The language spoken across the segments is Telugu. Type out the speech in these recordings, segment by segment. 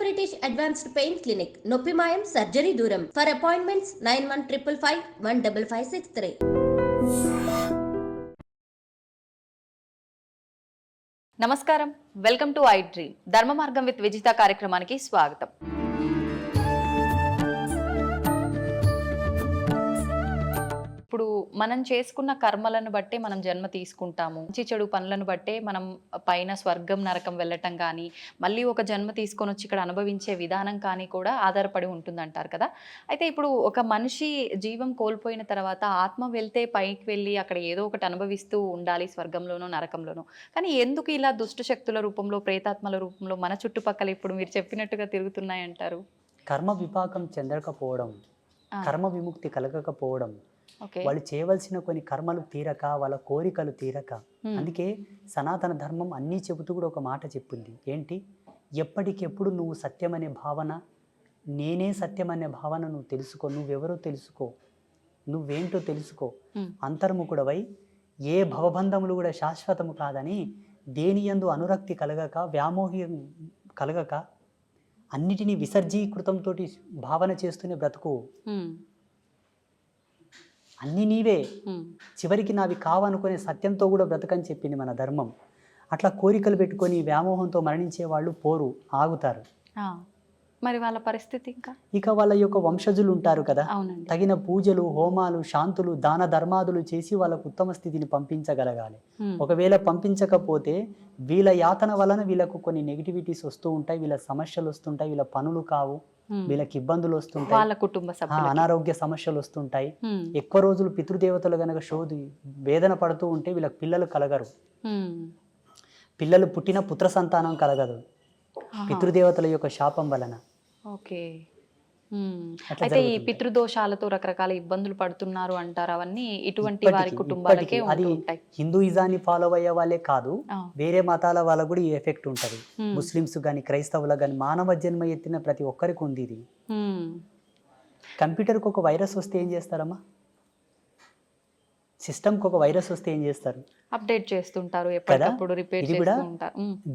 బ్రిటిష్ అడ్వాన్స్డ్ పెయిన్ క్లినిక్, నొప్పి మాయం, సర్జరీ దూరం. For appointments 9155515563. నమస్కారం, వెల్కమ్ టు ఐ డ్రీమ్. ధర్మ మార్గం విత్ విజిత కార్యక్రమానికి స్వాగతం. ఇప్పుడు మనం చేసుకున్న కర్మలను బట్టే మనం జన్మ తీసుకుంటాము. మంచి చెడు పనులను బట్టే మనం పైన స్వర్గం నరకం వెళ్ళటం కానీ, మళ్ళీ ఒక జన్మ తీసుకొని వచ్చి ఇక్కడ అనుభవించే విధానం కానీ కూడా ఆధారపడి ఉంటుందంటారు కదా. అయితే ఇప్పుడు ఒక మనిషి జీవం కోల్పోయిన తర్వాత ఆత్మ వెళ్తే పైకి వెళ్ళి అక్కడ ఏదో ఒకటి అనుభవిస్తూ ఉండాలి, స్వర్గంలోనో నరకంలోనో. కానీ ఎందుకు ఇలా దుష్ట శక్తుల రూపంలో, ప్రేతాత్మల రూపంలో మన చుట్టుపక్కల ఇప్పుడు మీరు చెప్పినట్టుగా తిరుగుతున్నాయంటారు? కర్మ విపాకం చెందకపోవడం, కర్మ విముక్తి కలగకపోవడం, ఓకే, వాళ్ళు చేయవలసిన కొన్ని కర్మలు తీరక, వాళ్ళ కోరికలు తీరక. అందుకే సనాతన ధర్మం అన్నీ చెబుతూ కూడా ఒక మాట చెప్పింది. ఏంటి? ఎప్పటికెప్పుడు నువ్వు సత్యం అనే భావన, నేనే సత్యం అనే భావన నువ్వు తెలుసుకో. నువ్వెవరో తెలుసుకో, నువ్వేంటో తెలుసుకో. అంతర్ముఖుడవై ఏ భవబంధములు కూడా శాశ్వతము కాదని, దేని యందు అనురక్తి కలగక, వ్యామోహం కలగక, అన్నిటినీ విసర్జీకృతంతో భావన చేస్తూనే బ్రతుకు. అన్నీ నీవే, చివరికి నావి కావనుకునే సత్యంతో కూడా బ్రతకని చెప్పింది మన ధర్మం. అట్లా కోరికలు పెట్టుకొని వ్యామోహంతో మరణించే వాళ్ళు పోరు, ఆగుతారు. మరి వాళ్ళ పరిస్థితి ఇక వాళ్ళ యొక్క వంశజులు ఉంటారు కదా, తగిన పూజలు, హోమాలు, శాంతులు, దాన ధర్మాదులు చేసి వాళ్ళకు ఉత్తమ స్థితిని పంపించగలగాలి. ఒకవేళ పంపించకపోతే వీళ్ళ యాతన వలన వీళ్ళకు కొన్ని నెగిటివిటీస్ వస్తూ ఉంటాయి, వీళ్ళ సమస్యలు వస్తుంటాయి, వీళ్ళ పనులు కావు, వీళ్ళకి ఇబ్బందులు వస్తుంటాయి, వాళ్ళ కుటుంబ సభ్యులు అనారోగ్య సమస్యలు వస్తుంటాయి. ఎక్కువ రోజులు పితృదేవతలు గనక వేదన పడుతూ ఉంటే వీళ్ళకి పిల్లలు కలగరు. పిల్లలు పుట్టిన పుత్ర సంతానం కలగదు, పితృదేవతల యొక్క శాపం వలన. ఓకే. అయితే ఈ పితృదోషాలతో రకరకాల ఇబ్బందులు పడుతున్నారు అంటారు. అవన్నీ ఇటువంటి వారి కుటుంబాలకే ఉంటాయి. హిందూయిజాన్ని ఫాలో అయ్యే వాళ్ళే కాదు, వేరే మతాల వాళ్ళకు కూడా ఈ ఎఫెక్ట్ ఉంటది. ముస్లిమ్స్ గాని, క్రైస్తవులకు గాని, మానవ జన్మ ఎత్తిన ప్రతి ఒక్కరికి ఉంది ఇది. కంప్యూటర్కి ఒక వైరస్ వస్తే ఏం చేస్తారమ్మా? సిస్టమ్కి ఒక వైరస్ వస్తే ఏం చేస్తారు? అప్డేట్ చేస్తుంటారు, ఎప్పటికప్పుడు రిపేర్ చేస్తుంటారు.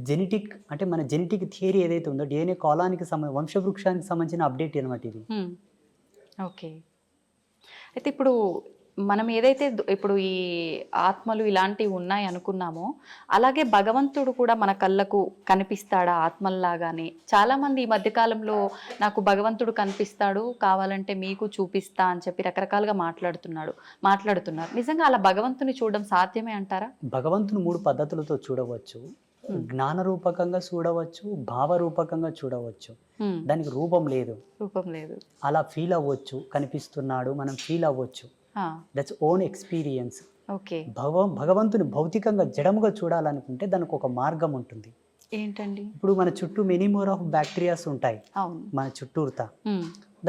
జెనెటిక్ అంటే మన జెనెటిక్ థియరీ ఏదైతే ఉందో, డిఎన్ఏ కాలానికి వంశవృక్షానికి సంబంధించిన అప్డేట్ అనమాట ఇది. ఓకే. అయితే ఇప్పుడు మనం ఏదైతే ఇప్పుడు ఈ ఆత్మలు ఇలాంటివి ఉన్నాయి అనుకున్నామో, అలాగే భగవంతుడు కూడా మన కళ్ళకు కనిపిస్తాడా ఆత్మల్లాగానే? చాలామంది ఈ మధ్యకాలంలో నాకు భగవంతుడు కనిపిస్తాడు, కావాలంటే మీకు చూపిస్తా అని చెప్పి రకరకాలుగా మాట్లాడుతున్నారు. నిజంగా అలా భగవంతుని చూడడం సాధ్యమే అంటారా? భగవంతుని 3 పద్ధతులతో చూడవచ్చు. జ్ఞాన రూపకంగా చూడవచ్చు, భావ రూపకంగా చూడవచ్చు. దానికి రూపం లేదు. అలా ఫీల్ అవ్వచ్చు, కనిపిస్తున్నాడు, మనం ఫీల్ అవ్వచ్చు. That's own experience. భగవంతుని భౌతికంగా జడముగా చూడాలనుకుంటే దానికి ఒక మార్గం ఉంటుంది. ఏంటండి? ఇప్పుడు మన చుట్టూ మెనీ మోర్ ఆఫ్ బ్యాక్టీరియాస్ ఉంటాయి మన చుట్టూరుతా.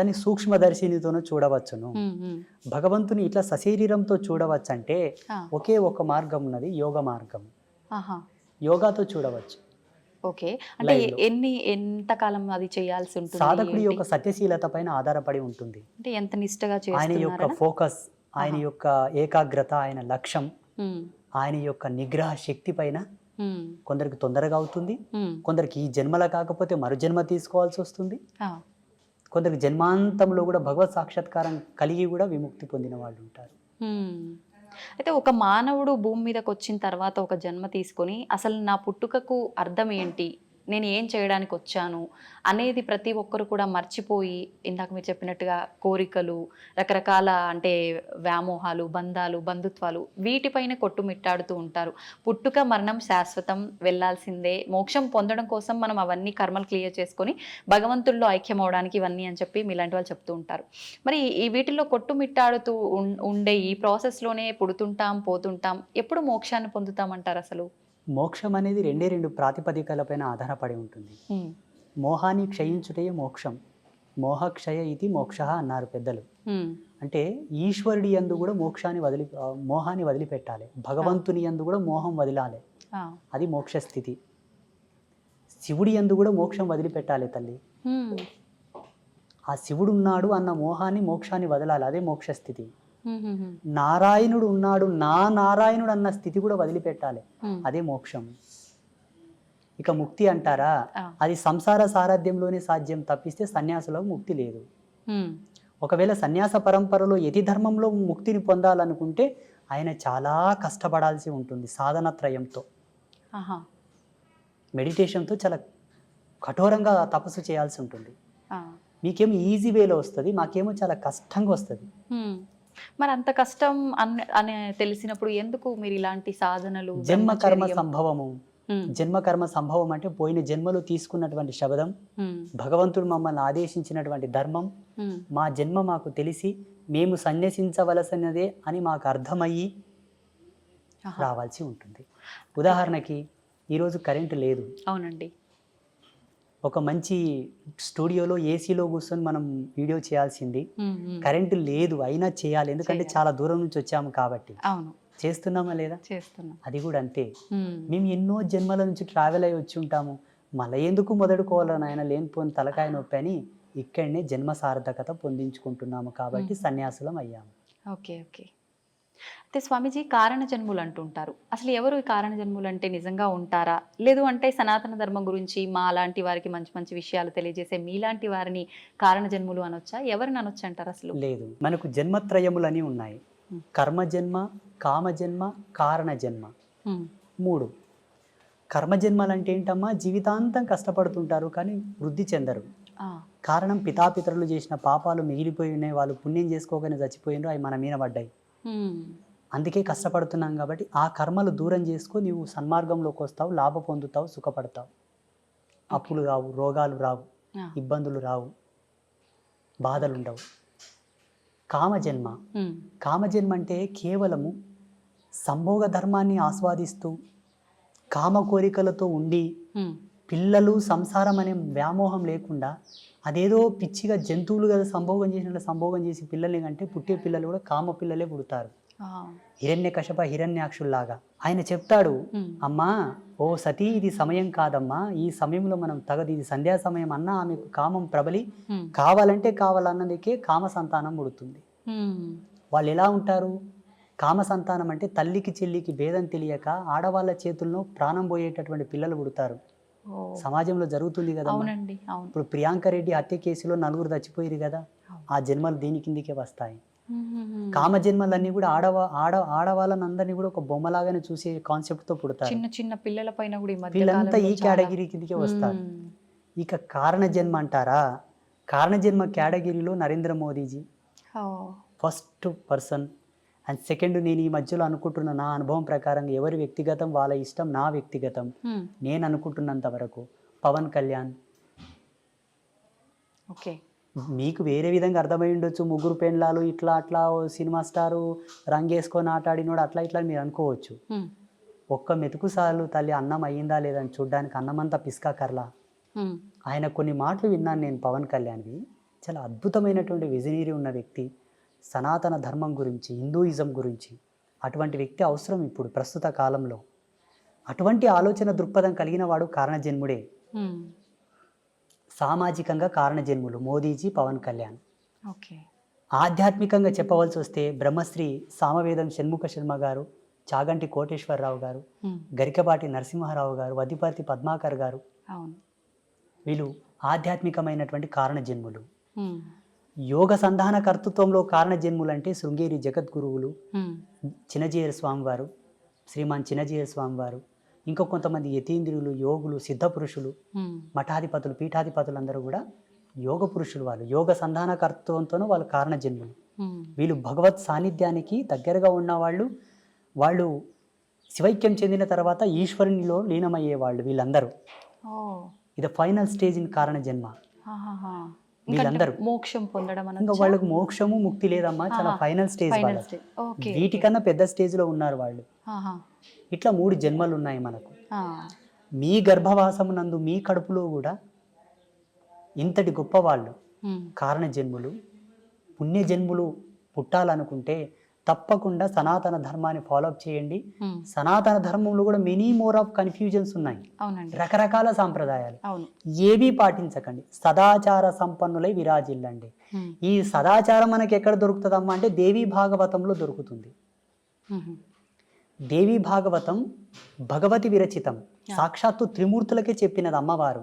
దాన్ని సూక్ష్మదర్శినితోనూ చూడవచ్చును. భగవంతుని ఇట్లా సశరీరంతో చూడవచ్చు అంటే ఒకే ఒక మార్గం ఉన్నది, యోగ మార్గం. యోగాతో చూడవచ్చు. ఓకే. అంటే ఎంతకాలం అది చేయాల్సి ఉంటుంది? సాధకుడి యొక్క సత్యశీలత పైన ఆధారపడి ఉంటుంది. అంటే ఎంత నిష్టగా ఆయన యొక్క ఫోకస్, ఆయన యొక్క ఏకాగ్రత, ఆయన లక్ష్యం, ఆయన యొక్క నిగ్రహ శక్తి పైన కొందరికి తొందరగా అవుతుంది, కొందరికి ఈ జన్మల కాకపోతే మరు జన్మ తీసుకోవాల్సి వస్తుంది, కొందరికి జన్మాంతంలో కూడా భగవత్ సాక్షాత్కారం కలిగి కూడా విముక్తి పొందిన వాళ్ళు ఉంటారు. అయితే ఒక మానవుడు భూమి మీదకి వచ్చిన తర్వాత ఒక జన్మ తీసుకొని అసలు నా పుట్టుకకు అర్థం ఏంటి, నేను ఏం చేయడానికి వచ్చాను అనేది ప్రతి ఒక్కరు కూడా మర్చిపోయి, ఇందాక మీరు చెప్పినట్టుగా కోరికలు, రకరకాల అంటే వ్యామోహాలు, బంధాలు, బంధుత్వాలు, వీటిపైన కొట్టుమిట్టాడుతూ ఉంటారు. పుట్టుక మరణం శాశ్వతం, వెళ్ళాల్సిందే, మోక్షం పొందడం కోసం మనం అవన్నీ కర్మలు క్లియర్ చేసుకొని భగవంతుల్లో ఐక్యం అవడానికి ఇవన్నీ అని చెప్పి మీలాంటి వాళ్ళు చెప్తూ ఉంటారు. మరి ఈ వీటిల్లో కొట్టుమిట్టాడుతూ ఉండే ఈ ప్రాసెస్లోనే పుడుతుంటాం, పోతుంటాం, ఎప్పుడు మోక్షాన్ని పొందుతామంటారు? అసలు మోక్షం అనేది 2 ప్రాతిపదికలపైన ఆధారపడి ఉంటుంది. మోహాన్ని క్షయించుటే మోక్షం, మోహక్షయ ఇది మోక్ష అన్నారు పెద్దలు. అంటే ఈశ్వరుడి యందు కూడా మోహాన్ని వదిలిపెట్టాలి, భగవంతుని యందు కూడా మోహం వదిలాలి, అది మోక్ష స్థితి. శివుడి యందు కూడా మోక్షం వదిలిపెట్టాలి తల్లి. ఆ శివుడు ఉన్నాడు అన్న మోహాన్ని, మోక్షాన్ని వదలాలి, అదే మోక్ష స్థితి. నారాయణుడు ఉన్నాడు, నా నారాయణుడు అన్న స్థితి కూడా వదిలిపెట్టాలి, అదే మోక్షం. ఇక ముక్తి అంటారా, అది సంసార సారథ్యంలోనే సాధ్యం తప్పిస్తే సన్యాసులకు ముక్తి లేదు. ఒకవేళ సన్యాస పరంపరలో యతి ధర్మంలో ముక్తిని పొందాలనుకుంటే ఆయన చాలా కష్టపడాల్సి ఉంటుంది సాధనత్రయంతో, మెడిటేషన్తో చాలా కఠోరంగా తపస్సు చేయాల్సి ఉంటుంది. మీకేమో ఈజీ వేలో వస్తుంది, మాకేమో చాలా కష్టంగా వస్తుంది. మరి అంత కష్టం అని తెలిసినప్పుడు ఎందుకు మీరు ఇలాంటి సాధనలు? జన్మకర్మ సంభవము. జన్మకర్మ సంభవం అంటే పోయిన జన్మలో తీసుకున్నటువంటి శబ్దం, భగవంతుడు మమ్మల్ని ఆదేశించినటువంటి ధర్మం, మా జన్మ మాకు తెలిసి మేము సన్యసించవలసినదే అని మాకు అర్థమయ్యి రావాల్సి ఉంటుంది. ఉదాహరణకి ఈరోజు కరెంటు లేదు. అవునండి. ఒక మంచి స్టూడియోలో ఏసీలో కూర్చొని మనం వీడియో చేయాల్సింది, కరెంటు లేదు అయినా చేయాలి, ఎందుకంటే చాలా దూరం నుంచి వచ్చాము కాబట్టి. అవును, చేస్తున్నామా లేదా? చేస్తున్నాం. అది కూడా అంతే. మేము ఎన్నో జన్మల నుంచి ట్రావెల్ అయ్యి వచ్చి ఉంటాము, మళ్ళీ ఎందుకు మొదలుకోవాలని ఆయన లేనిపోని తలకాయ నొప్పి అని ఇక్కడనే జన్మ సార్థకత పొందించుకుంటున్నాము కాబట్టి సన్యాసులం అయ్యాము. Okay okay. అయితే స్వామీజీ కారణ జన్ములు అంటుంటారు. అసలు ఎవరు ఈ కారణ జన్ములు అంటే నిజంగా ఉంటారా? లేదు అంటే సనాతన ధర్మం గురించి మా లాంటి వారికి మంచి మంచి విషయాలు తెలియజేసే మీలాంటి వారిని కారణ జన్ములు అనొచ్చా? ఎవరిని అనొచ్చు అంటారు అసలు? లేదు, మనకు జన్మత్రయములని ఉన్నాయి. కర్మజన్మ, కామజన్మ, కారణ జన్మ. 3 కర్మజన్మలు అంటే ఏంటమ్మా? జీవితాంతం కష్టపడుతుంటారు కానీ వృద్ధి చెందరు. కారణం పితాపితరులు చేసిన పాపాలు మిగిలిపోయి ఉన్నాయి, వాళ్ళు పుణ్యం చేసుకోగానే చచ్చిపోయినారు, అవి మన మీద పడ్డాయి. అందుకే కష్టపడుతున్నాం కాబట్టి ఆ కర్మలు దూరం చేసుకో, నీవు సన్మార్గంలోకి వస్తావు, లాభ పొందుతావు, సుఖపడతావు. అప్పులు రావు, రోగాలు రావు, ఇబ్బందులు రావు, బాధలు ఉండవు. కామజన్మ. కామజన్మ అంటే కేవలము సంభోగ ధర్మాన్ని ఆస్వాదిస్తూ కామ కోరికలతో ఉండి పిల్లలు సంసారం అనే వ్యామోహం లేకుండా అదేదో పిచ్చిగా జంతువులు కదా సంభోగం చేసినట్లు సంభోగం చేసి పిల్లల్ని కంటే పుట్టే పిల్లలు కూడా కామ పిల్లలే పుడతారు. హిరణ్యకశప హిరణ్యాక్షుల్లాగా. ఆయన చెప్తాడు, అమ్మా ఓ సతీ, ఇది సమయం కాదమ్మా, ఈ సమయంలో మనం తగదు, ఇది సంధ్యా సమయం అన్నా ఆమెకు కామం ప్రబలి కావాలంటే కావాలన్నదికే కామ సంతానం పుడుతుంది. వాళ్ళు ఎలా ఉంటారు? కామ సంతానం అంటే తల్లికి చెల్లికి భేదం తెలియక ఆడవాళ్ళ చేతుల్లో ప్రాణం పోయేటటువంటి పిల్లలు పుడతారు. సమాజంలో జరుగుతుంది కదా. ఇప్పుడు ప్రియాంక రెడ్డి హత్య కేసులో 4 చచ్చిపోయారు కదా, ఆ జన్మలు దీని కిందికే వస్తాయి. కామ జన్మలన్నీ కూడా ఆడవాళ్ళని కూడా ఒక బొమ్మలాగానే చూసే కాన్సెప్ట్ తో పుడతారు. చిన్న చిన్న పిల్లల పైన కూడా వీళ్ళంతా ఈ కేటగిరీ కిందికే వస్తారు. ఇక కారణ జన్మ అంటారా? కారణ జన్మ కేటగిరీలో Narendra Modi ji first person. And second, నేను ఈ మధ్యలో అనుకుంటున్న నా అనుభవం ప్రకారం ఎవరి వ్యక్తిగతం వాళ్ళ ఇష్టం, నా వ్యక్తిగతం నేను అనుకుంటున్నంత వరకు పవన్ కళ్యాణ్. ఓకే, మీకు వేరే విధంగా అర్థమై ఉండొచ్చు, 3 పెండ్లాలు ఇట్లా అట్లా సినిమా స్టారు రంగేసుకొని ఆటాడినోడు అట్లా ఇట్లా మీరు అనుకోవచ్చు. ఒక్క మెతుకు సార్లు తల్లి అన్నం అయ్యిందా లేదని చూడ్డానికి అన్నమంతా పిస్కా కర్లా. ఆయన కొన్ని మాటలు విన్నాను నేను పవన్ కళ్యాణ్వి, చాలా అద్భుతమైనటువంటి విజనరీ ఉన్న వ్యక్తి. సనాతన ధర్మం గురించి, హిందూయిజం గురించి అటువంటి వ్యక్తి అవసరం ఇప్పుడు ప్రస్తుత కాలంలో. అటువంటి ఆలోచన దృక్పథం కలిగిన వాడు కారణజన్ముడే. సామాజికంగా కారణజన్ములు మోదీజీ, పవన్ కళ్యాణ్. ఆధ్యాత్మికంగా చెప్పవలసి వస్తే బ్రహ్మశ్రీ సామవేదం షణ్ముఖ శర్మ గారు, చాగంటి కోటేశ్వరరావు గారు, గరికపాటి నరసింహారావు గారు, వదిపర్తి పద్మాకర్ గారు, వీళ్ళు ఆధ్యాత్మికమైనటువంటి కారణజన్ములు. యోగ సంధాన కర్తృత్వంలో కారణజన్ములు అంటే శృంగేరి జగద్గురువులు, చిన్నజీయర్ స్వామి వారు, శ్రీమాన్ చిన్నజీయర్ స్వామి వారు, ఇంకా కొంతమంది యతీంద్రులు, యోగులు, సిద్ధ పురుషులు, మఠాధిపతులు, పీఠాధిపతులు అందరూ కూడా యోగ పురుషులు. వాళ్ళు యోగ సంధాన కర్తృత్వంతోనూ వాళ్ళు కారణజన్ములు. వీళ్ళు భగవత్ సాన్నిధ్యానికి దగ్గరగా ఉన్నవాళ్ళు. వాళ్ళు శివైక్యం చెందిన తర్వాత ఈశ్వరునిలో లీనమయ్యేవాళ్ళు వీళ్ళందరూ. ఇది ఫైనల్ స్టేజ్ ఇన్ కారణ జన్మ. వీళ్ళందరూ మోక్షం పొందడం. ఇంకా వాళ్ళకు మోక్షము ముక్తి లేదమ్మా, చాలా ఫైనల్ స్టేజ్. వీటికన్నా పెద్ద స్టేజ్ లో ఉన్నారు వాళ్ళు. ఇట్లా 3 జన్మలు ఉన్నాయి మనకు. మీ గర్భవాసము నందు మీ కడుపులో కూడా ఇంతటి గొప్ప వాళ్ళు కారణ జన్ములు, పుణ్య జన్ములు పుట్టాలనుకుంటే తప్పకుండా సనాతన ధర్మాన్ని ఫాలోఅప్ చేయండి. సనాతన ధర్మంలో కూడా మెనీ మోర్ ఆఫ్ కన్ఫ్యూజన్స్ ఉన్నాయి, రకరకాల సాంప్రదాయాలు. ఏవి పాటించకండి, సదాచార సంపన్నులై విరాజిల్లండి. ఈ సదాచారం మనకి ఎక్కడ దొరుకుతుందమ్మా అంటే దేవీ భాగవతంలో దొరుకుతుంది. దేవి భాగవతం భగవతి విరచితం. సాక్షాత్తు త్రిమూర్తులకే చెప్పినది అమ్మవారు.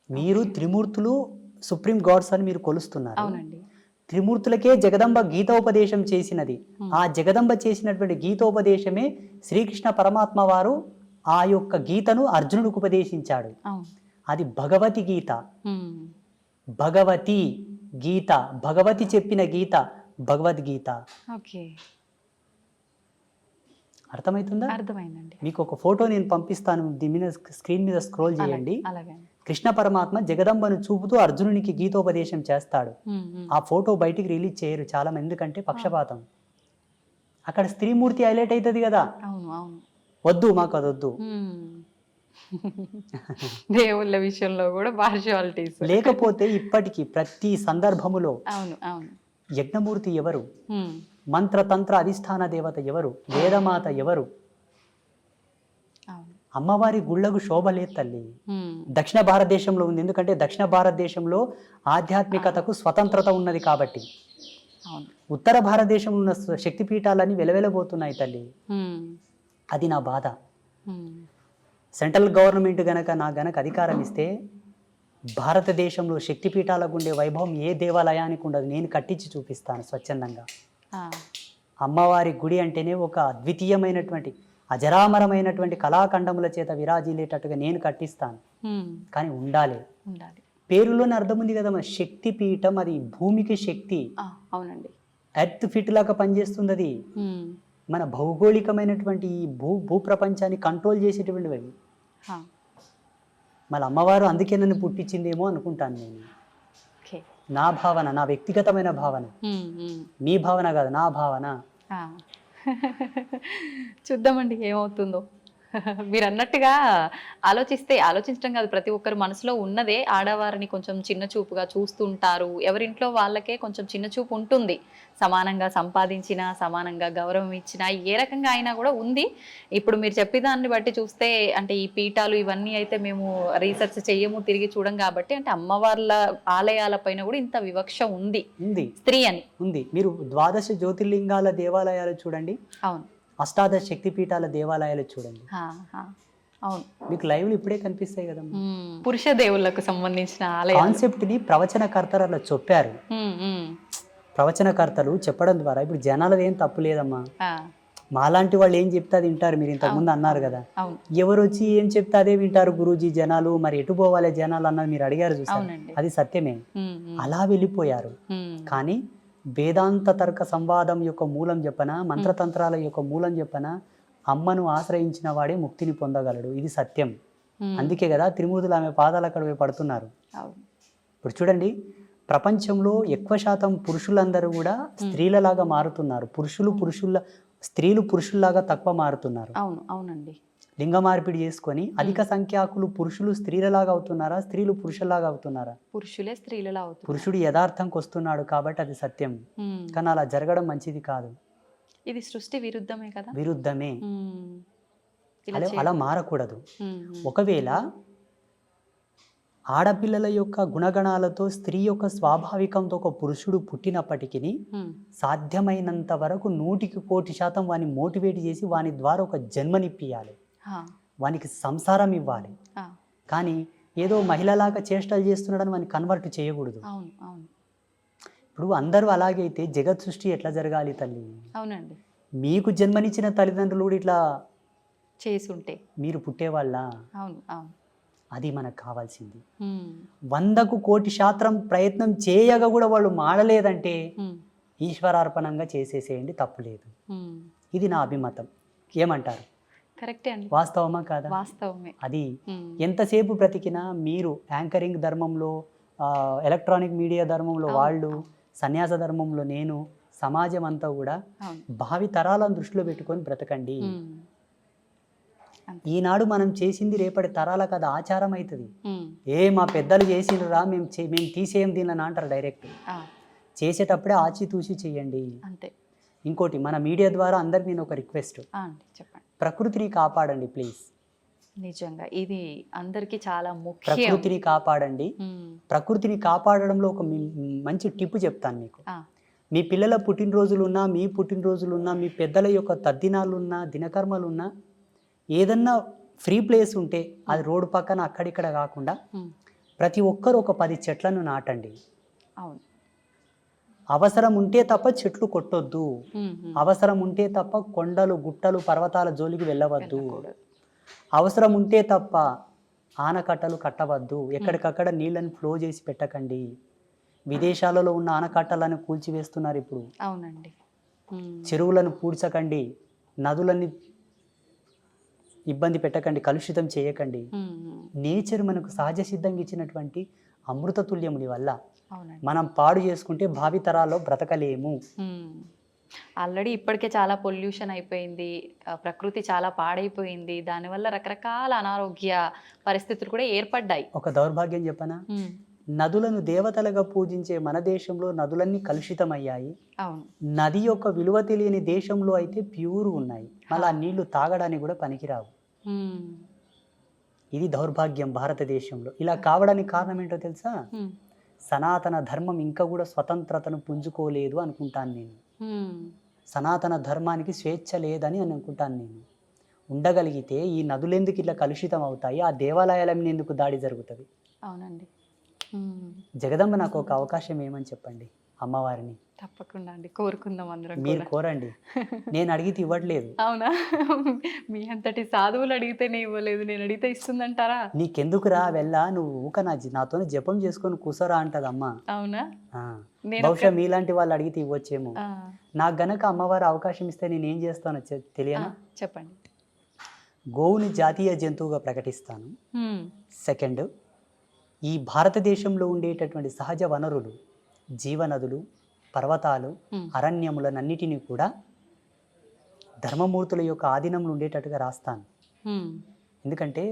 మీరు త్రిమూర్తులు సుప్రీం గాడ్స్ అని మీరు కొలుస్తున్నారు. అవునండి. త్రిమూర్తులకే జగదంబ గీతోపదేశం చేసినది. ఆ జగదంబ చేసినటువంటి గీతోపదేశమే శ్రీకృష్ణ పరమాత్మ వారు ఆ యొక్క గీతను అర్జునుడికి ఉపదేశించాడు. అది భగవతి గీత. భగవతి గీత, భగవతి చెప్పిన గీత భగవద్గీత. ఓకే, అర్థమవుతుందా? అర్థమైందండి. మీకు ఒక ఫోటో నేను పంపిస్తాను, దీని మీద స్క్రీన్ మీద స్క్రోల్ చేయండి. అలాగే. కృష్ణ పరమాత్మ జగదంబను చూపుతూ అర్జునునికి గీతోపదేశం చేస్తాడు. ఆ ఫోటో బయటికి రిలీజ్ చేయరు చాలా మంది, ఎందుకంటే పక్షపాతం. అక్కడ స్త్రీమూర్తి హైలైట్ అవుతుంది కదా. అవును అవును. వద్దు, మాకు అది వద్దు. దేవుళ్ళ విషయంలో కూడా పార్షియాలిటీస్. లేకపోతే ఇప్పటికీ ప్రతి సందర్భములో అవును అవును. యజ్ఞమూర్తి ఎవరు, మంత్రతంత్ర అధిష్టాన దేవత ఎవరు, వేదమాత ఎవరు? అమ్మవారి గుళ్ళకు శోభ లేదు తల్లి. దక్షిణ భారతదేశంలో ఉంది, ఎందుకంటే దక్షిణ భారతదేశంలో ఆధ్యాత్మికతకు స్వతంత్రత ఉన్నది కాబట్టి. ఉత్తర భారతదేశంలో ఉన్న శక్తిపీఠాలన్నీ వెలవెలబోతున్నాయి తల్లి. అది నా బాధ. సెంట్రల్ గవర్నమెంట్ గనక అధికారం ఇస్తే భారతదేశంలో శక్తిపీఠాలకు ఉండే వైభవం ఏ దేవాలయానికి ఉండదు. నేను కట్టించి చూపిస్తాను స్వచ్ఛందంగా. అమ్మవారి గుడి అంటేనే ఒక అద్వితీయమైనటువంటి అజరామరమైనటువంటి కళాఖండముల చేత విరాజిల్లేటట్టుగా నేను కట్టిస్తాను. కానీ ఉండాలి. పేరులోనే అర్థం ఉంది కదా, శక్తి పీఠం, అది భూమికి శక్తి. అవునండి. ఎర్త్ ఫిట్ లాగా పనిచేస్తుంది అది. మన భౌగోళికమైనటువంటి ఈ భూప్రపంచాన్ని కంట్రోల్ చేసేటువంటివి. మళ్ళీ అమ్మవారు అందుకే నన్ను పుట్టించిందేమో అనుకుంటాను నేను. నా భావన, నా వ్యక్తిగతమైన భావన. మీ భావన కాదు, నా భావన. చూద్దామండి ఏమవుతుందో. మీరు అన్నట్టుగా ఆలోచించడం కాదు, ప్రతి ఒక్కరు మనసులో ఉన్నదే. ఆడవారిని కొంచెం చిన్న చూపుగా చూస్తుంటారు. ఎవరింట్లో వాళ్ళకే కొంచెం చిన్న చూపు ఉంటుంది. సమానంగా సంపాదించినా, సమానంగా గౌరవం ఇచ్చినా, ఏ రకంగా అయినా కూడా ఉంది. ఇప్పుడు మీరు చెప్పేదాన్ని బట్టి చూస్తే, అంటే ఈ పీఠాలు ఇవన్నీ అయితే మేము రీసెర్చ్ చెయ్యము, తిరిగి చూడం కాబట్టి, అంటే అమ్మవార్ల ఆలయాల పైన కూడా ఇంత వివక్ష ఉంది స్త్రీ అని ఉంది. మీరు ద్వాదశ జ్యోతిర్లింగాల దేవాలయాలు చూడండి. అవును. అష్టాదశ శక్తిపీఠాల దేవాలయాలు చూడండి. అవును, మీకు లైవ్లు ఇప్పుడే కనిపిస్తాయి కదా. పురుష దేవుళ్ళకు సంబంధించిన కాన్సెప్ట్ ని ప్రవచనకర్తలు అలా చెప్పారు. ప్రవచనకర్తలు చెప్పడం ద్వారా ఇప్పుడు జనాలది ఏం తప్పు లేదమ్మా. మాలాంటి వాళ్ళు ఏం చెప్తే అది వింటారు. మీరు ఇంతకుముందు అన్నారు కదా, ఎవరు వచ్చి ఏం చెప్తే అదే వింటారు గురూజీ జనాలు. మరి ఎటు పోవాలి జనాలు అన్నది మీరు అడిగారు, చూసారు, అది సత్యమే. అలా వెళ్ళిపోయారు. కానీ వేదాంత తర్క సంవాదం యొక్క మూలం చెప్పన, మంత్రతంత్రాల యొక్క మూలం చెప్పన, అమ్మను ఆశ్రయించిన వాడే ముక్తిని పొందగలడు. ఇది సత్యం. అందుకే కదా త్రిమూర్తులు ఆమె పాదాల అక్కడ పడుతున్నారు. ఇప్పుడు చూడండి, ప్రపంచంలో ఎక్కువ శాతం పురుషులందరూ కూడా స్త్రీలలాగా మారుతున్నారు. స్త్రీలు పురుషుల్లాగా తక్కువ మారుతున్నారు. అవును అవునండి. లింగ మార్పిడి చేసుకొని అధిక సంఖ్యాకులు పురుషులు స్త్రీలలాగా అవుతున్నారా, స్త్రీలు పురుషుల్లాగా అవుతున్నారా? పురుషులే స్త్రీలలా అవుతున్నారు. పురుషుడు యథార్థంకి వస్తున్నాడు కాబట్టి అది సత్యం. కానీ అలా జరగడం మంచిది కాదు. ఇది సృష్టి విరుద్ధమే కదా. విరుద్ధమే. అలా మారకూడదు. ఒకవేళ ఆడపిల్లల యొక్క గుణగణాలతో స్త్రీ యొక్క స్వాభావికంతో ఒక పురుషుడు పుట్టినప్పటికీ సాధ్యమైనంత వరకు 100% వాని మోటివేట్ చేసి వాని ద్వారా ఒక జన్మనిప్పియాలి, వానికి సంసారం ఇవ్వాలి. కానీ ఏదో మహిళలాగా చేష్టలు చేస్తున్నాడని వాని కన్వర్ట్ చేయకూడదు. ఇప్పుడు అందరూ అలాగే అయితే జగత్ సృష్టి ఎట్లా జరగాలి తల్లి? అవునండి. మీకు జన్మనిచ్చిన తల్లిదండ్రులు కూడా ఇట్లా చేసుంటే మీరు పుట్టేవాళ్ళ? అవును అవును. అది మనకు కావాల్సింది. 100కు 1,000,000 ప్రయత్నం చేయగా కూడా వాళ్ళు మాడలేదంటే ఈశ్వరార్పణంగా చేసేసేయండి, తప్పులేదు. ఇది నా అభిమతం. ఏమంటారు? కరెక్టే అండి. వాస్తవమా కాదా? వాస్తవమే. అది ఎంతసేపు బ్రతికినా మీరు యాంకరింగ్ ధర్మంలో, ఎలక్ట్రానిక్ మీడియా ధర్మంలో వాళ్ళు, సన్యాస ధర్మంలో నేను, సమాజం అంతా కూడా భావి తరాలను దృష్టిలో పెట్టుకొని బ్రతకండి. ఈనాడు మనం చేసింది రేపటి తరాలకు అది ఆచారం అవుతుంది. మా పెద్దలు చేసిండ్రా మేము తీసేయం దీనిని అంటారు డైరెక్ట్. చేసేటప్పుడే ఆచితూచి చెయ్యండి. అంతే. ఇంకోటి, మన మీడియా ద్వారా అందరికి నేను ఒక రిక్వెస్ట్, చెప్పండి, ప్రకృతిని కాపాడండి ప్లీజ్. నిజంగా ఇది అందరికీ చాలా ముఖ్యం. ప్రకృతిని కాపాడండి. ప్రకృతిని కాపాడడంలో ఒక మంచి టిప్ చెప్తాను మీకు. మీ పిల్లల పుట్టినరోజులున్నా, మీ పుట్టినరోజులున్నా, మీ పెద్దల యొక్క తద్దినాలున్నా, దినకర్మలున్నా, ఏదన్నా ఫ్రీ ప్లేస్ ఉంటే అది రోడ్డు పక్కన అక్కడిక్కడ కాకుండా ప్రతి ఒక్కరు ఒక 10 చెట్లను నాటండి. అవును. అవసరం ఉంటే తప్ప చెట్లు కొట్టొద్దు. అవసరం ఉంటే తప్ప కొండలు, గుట్టలు, పర్వతాల జోలికి వెళ్ళవద్దు. అవసరం ఉంటే తప్ప ఆనకట్టలు కట్టవద్దు. ఎక్కడికక్కడ నీళ్ళని ఫ్లో చేసి పెట్టకండి. విదేశాలలో ఉన్న ఆనకట్టలను కూల్చివేస్తున్నారు ఇప్పుడు. అవునండి. చెరువులను పూడ్చకండి, నదులని ఇబ్బంది పెట్టకండి, కలుషితం చేయకండి. నేచర్ మనకు సహజ సిద్ధంగా ఇచ్చినటువంటి అమృత తుల్యముని వల్ల మనం పాడు చేసుకుంటే భావితరాల్లో బ్రతకలేము. ఆల్రెడీ ఇప్పటికే చాలా పొల్యూషన్ అయిపోయింది, ప్రకృతి చాలా పాడైపోయింది, దానివల్ల రకరకాల అనారోగ్య పరిస్థితులు కూడా ఏర్పడ్డాయి. ఒక దౌర్భాగ్యం చెప్పనా, నదులను దేవతలుగా పూజించే మన దేశంలో నదులన్నీ కలుషితమయ్యాయి. నది యొక్క విలువ తెలియని దేశంలో అయితే ప్యూర్ ఉన్నాయి, మళ్ళీ ఆ నీళ్లు తాగడానికి కూడా పనికిరావు. ఇది దౌర్భాగ్యం భారతదేశంలో. ఇలా కావడానికి కారణం ఏంటో తెలుసా, సనాతన ధర్మం ఇంకా కూడా స్వతంత్రతను పుంజుకోలేదు అనుకుంటాను నేను. సనాతన ధర్మానికి స్వేచ్ఛ లేదని అనుకుంటాను నేను. ఉండగలిగితే ఈ నదులెందుకు ఇట్లా కలుషితం అవుతాయి, ఆ దేవాలయాల మీద ఎందుకు దాడి జరుగుతుంది? అవునండి. జగదంబ నాకు ఒక అవకాశం ఏమని చెప్పండి, అమ్మవారిని. తప్పకుండా అండి, కోరుకుందాం అందరం. మీరు కోరండి, నేను అడిగితే ఇవ్వట్లేదు. అవునా? మీ అంతటి సాధువులు అడిగితేనే ఇవ్వలేదు, నేను అడిగితే ఇస్తుందంటారా? నీకెందుకురా వెళ్ళా, నువ్వు ఊక నాతో జపం చేసుకొని కూసరా అంటది అమ్మ. అవునా? బహుశా మీలాంటి వాళ్ళు అడిగితే ఇవ్వచ్చేమో. నాకు గనక అమ్మవారు అవకాశం ఇస్తే నేను ఏం చేస్తానో తెలియనా? చెప్పండి. గోవుని జాతీయ జంతువుగా ప్రకటిస్తాను. సెకండ్, ఈ భారతదేశంలో ఉండేటటువంటి సహజ వనరులు, జీవనదులు, పర్వతాలు, అరణ్యములనన్నిటినీ కూడా ధర్మమూర్తుల యొక్క ఆధీనంలో ఉండేటట్టుగా రాస్తాను. ఎందుకంటే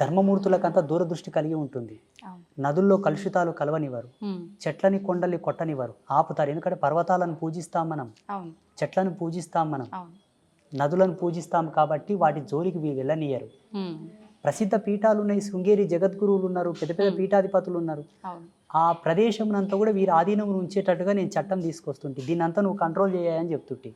ధర్మమూర్తులకంతా దూరదృష్టి కలిగి ఉంటుంది. నదుల్లో కలుషితాలు కలవనివ్వరు, చెట్లని కొండల్ని కొట్టనివ్వరు, ఆపుతారు. ఎందుకంటే పర్వతాలను పూజిస్తాం మనం, చెట్లను పూజిస్తాం మనం, నదులను పూజిస్తాం కాబట్టి వాటి జోలికి వెళ్ళనియరు. ప్రసిద్ధ పీఠాలు ఉన్నాయి, శృంగేరి జగద్గురువులు ఉన్నారు, పెద్ద పెద్ద పీఠాధిపతులు ఉన్నారు. ఆ ప్రదేశం అంతా కూడా వీరి ఆధీనంలో ఉంచేటట్టుగా నేను చట్టం తీసుకొస్తుంటే, దీన్ని అంతా నువ్వు కంట్రోల్ చేయాలని చెప్తుంటే.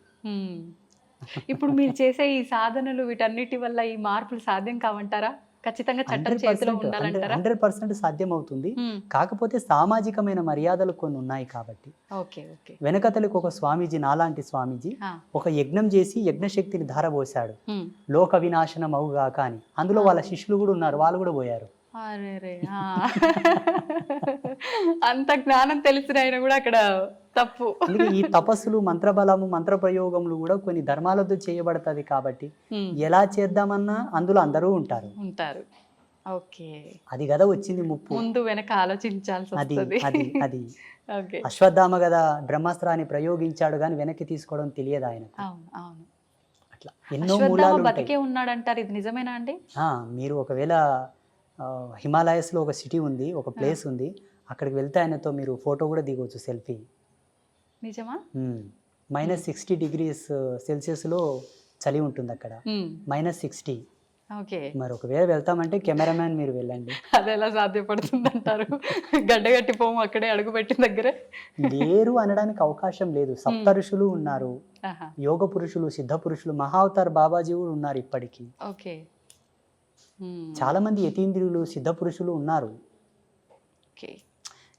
ఇప్పుడు మీరు చేసే ఈ సాధనలు వీటన్నిటి వల్ల ఈ మార్పులు సాధ్యం కావంటారా? ఖచ్చితంగా చట్టం చేతిలో ఉండాలంటారా? 100% సాధ్యం అవుతుంది. కాకపోతే సామాజికమైన మర్యాదలు కొన్ని ఉన్నాయి కాబట్టి. వెనకతలకు ఒక స్వామీజీ, నాలాంటి స్వామీజీ ఒక యజ్ఞం చేసి యజ్ఞశక్తిని ధారపోశాడు, లోక వినాశనం అవుగాక అని. అందులో వాళ్ళ శిష్యులు కూడా ఉన్నారు, వాళ్ళు కూడా పోయారు. అంత జ్ఞానం తెలిసిన ఆయన కూడా అక్కడ తప్పు. ఈ తపస్సులు, మంత్రబలము, మంత్ర ప్రయోగములు కూడా కొన్ని ధర్మాలతో చేయబడతాయి కాబట్టి ఎలా చేద్దామన్నా అందులో అందరూ ఉంటారు. అది కదా వచ్చింది ముప్పు, ముందు వెనక ఆలోచించాల్సి వస్తుంది. అది అశ్వత్థామ కదా బ్రహ్మాస్త్రాన్ని ప్రయోగించాడు కానీ వెనక్కి తీసుకోవడం తెలియదు ఆయన. అట్లా ఎన్నో మూలాలు బతికే ఉన్నాడంటారు, ఇది నిజమేనా అండి? మీరు ఒకవేళ హిమాలయస్లో ఒక సిటీ ఉంది, ఒక ప్లేస్ ఉంది, అక్కడికి వెళ్తే ఆయనతో మీరు ఫోటో కూడా దిగవచ్చు, సెల్ఫీ. నిజమా? -60 degrees సెల్సియస్లో చలి ఉంటుంది అక్కడ, -60. మరి ఒకవేళ వెళ్తామంటే కెమెరామ్యాన్ మీరు వెళ్ళండి. అది ఎలా సాధ్యపడుతుంది అంటారు? గడ్డగట్టి పోము అక్కడే అడుగు పెట్టిన దగ్గరే. లేరు అనడానికి అవకాశం లేదు. సప్త ఋషులు ఉన్నారు, యోగ పురుషులు, సిద్ధ పురుషులు, మహావతార్ బాబాజీ కూడా ఉన్నారు ఇప్పటికీ. చాలా మంది యతీంద్రియులు, సిద్ధ పురుషులు ఉన్నారు.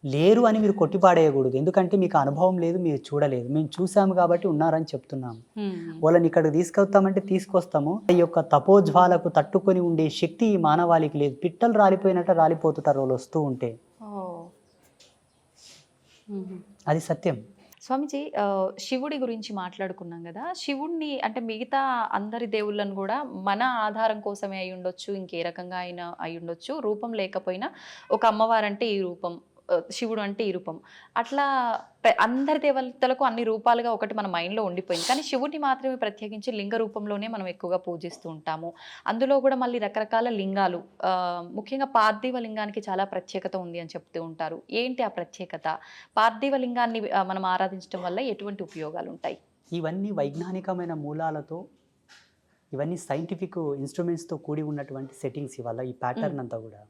లేరు అని మీరు కొట్టిపాడేయకూడదు, ఎందుకంటే మీకు అనుభవం లేదు, మీరు చూడలేదు. మేము చూసాము కాబట్టి ఉన్నారని చెప్తున్నాము. వాళ్ళని ఇక్కడికి తీసుకొస్తామంటే తీసుకొస్తాము. ఈ యొక్క తపోజ్వాలకు తట్టుకొని ఉండే శక్తి ఈ మానవాళికి లేదు. పిట్టలు రాలిపోయినట్టు రాలిపోతుంటారు వాళ్ళు వస్తూ ఉంటే. అది సత్యం. స్వామిజీ, శివుడి గురించి మాట్లాడుకున్నాం కదా, శివుడిని అంటే మిగతా అందరి దేవుళ్ళను కూడా మన ఆధారం కోసమే అయి ఉండొచ్చు, ఇంకే రకంగా అయినా అయి ఉండొచ్చు, రూపం లేకపోయినా ఒక అమ్మవారంటే ఈ రూపం, శివుడు అంటే ఈ రూపం, అట్లా అందరి దేవతలకు అన్ని రూపాలుగా ఒకటి మన మైండ్లో ఉండిపోయింది. కానీ శివుడిని మాత్రమే ప్రత్యేకించి లింగ రూపంలోనే మనం ఎక్కువగా పూజిస్తూ ఉంటాము. అందులో కూడా మళ్ళీ రకరకాల లింగాలు, ముఖ్యంగా పార్థివ లింగానికి చాలా ప్రత్యేకత ఉంది అని చెప్తూ ఉంటారు. ఏంటి ఆ ప్రత్యేకత? పార్థివ లింగాన్ని మనం ఆరాధించడం వల్ల ఎటువంటి ఉపయోగాలు ఉంటాయి? ఇవన్నీ వైజ్ఞానికమైన మూలాలతో, ఇవన్నీ సైంటిఫిక్ ఇన్స్ట్రుమెంట్స్తో కూడి ఉన్నటువంటి సెట్టింగ్స్. ఇవాళ ఈ ప్యాటర్న్ అంతా కూడా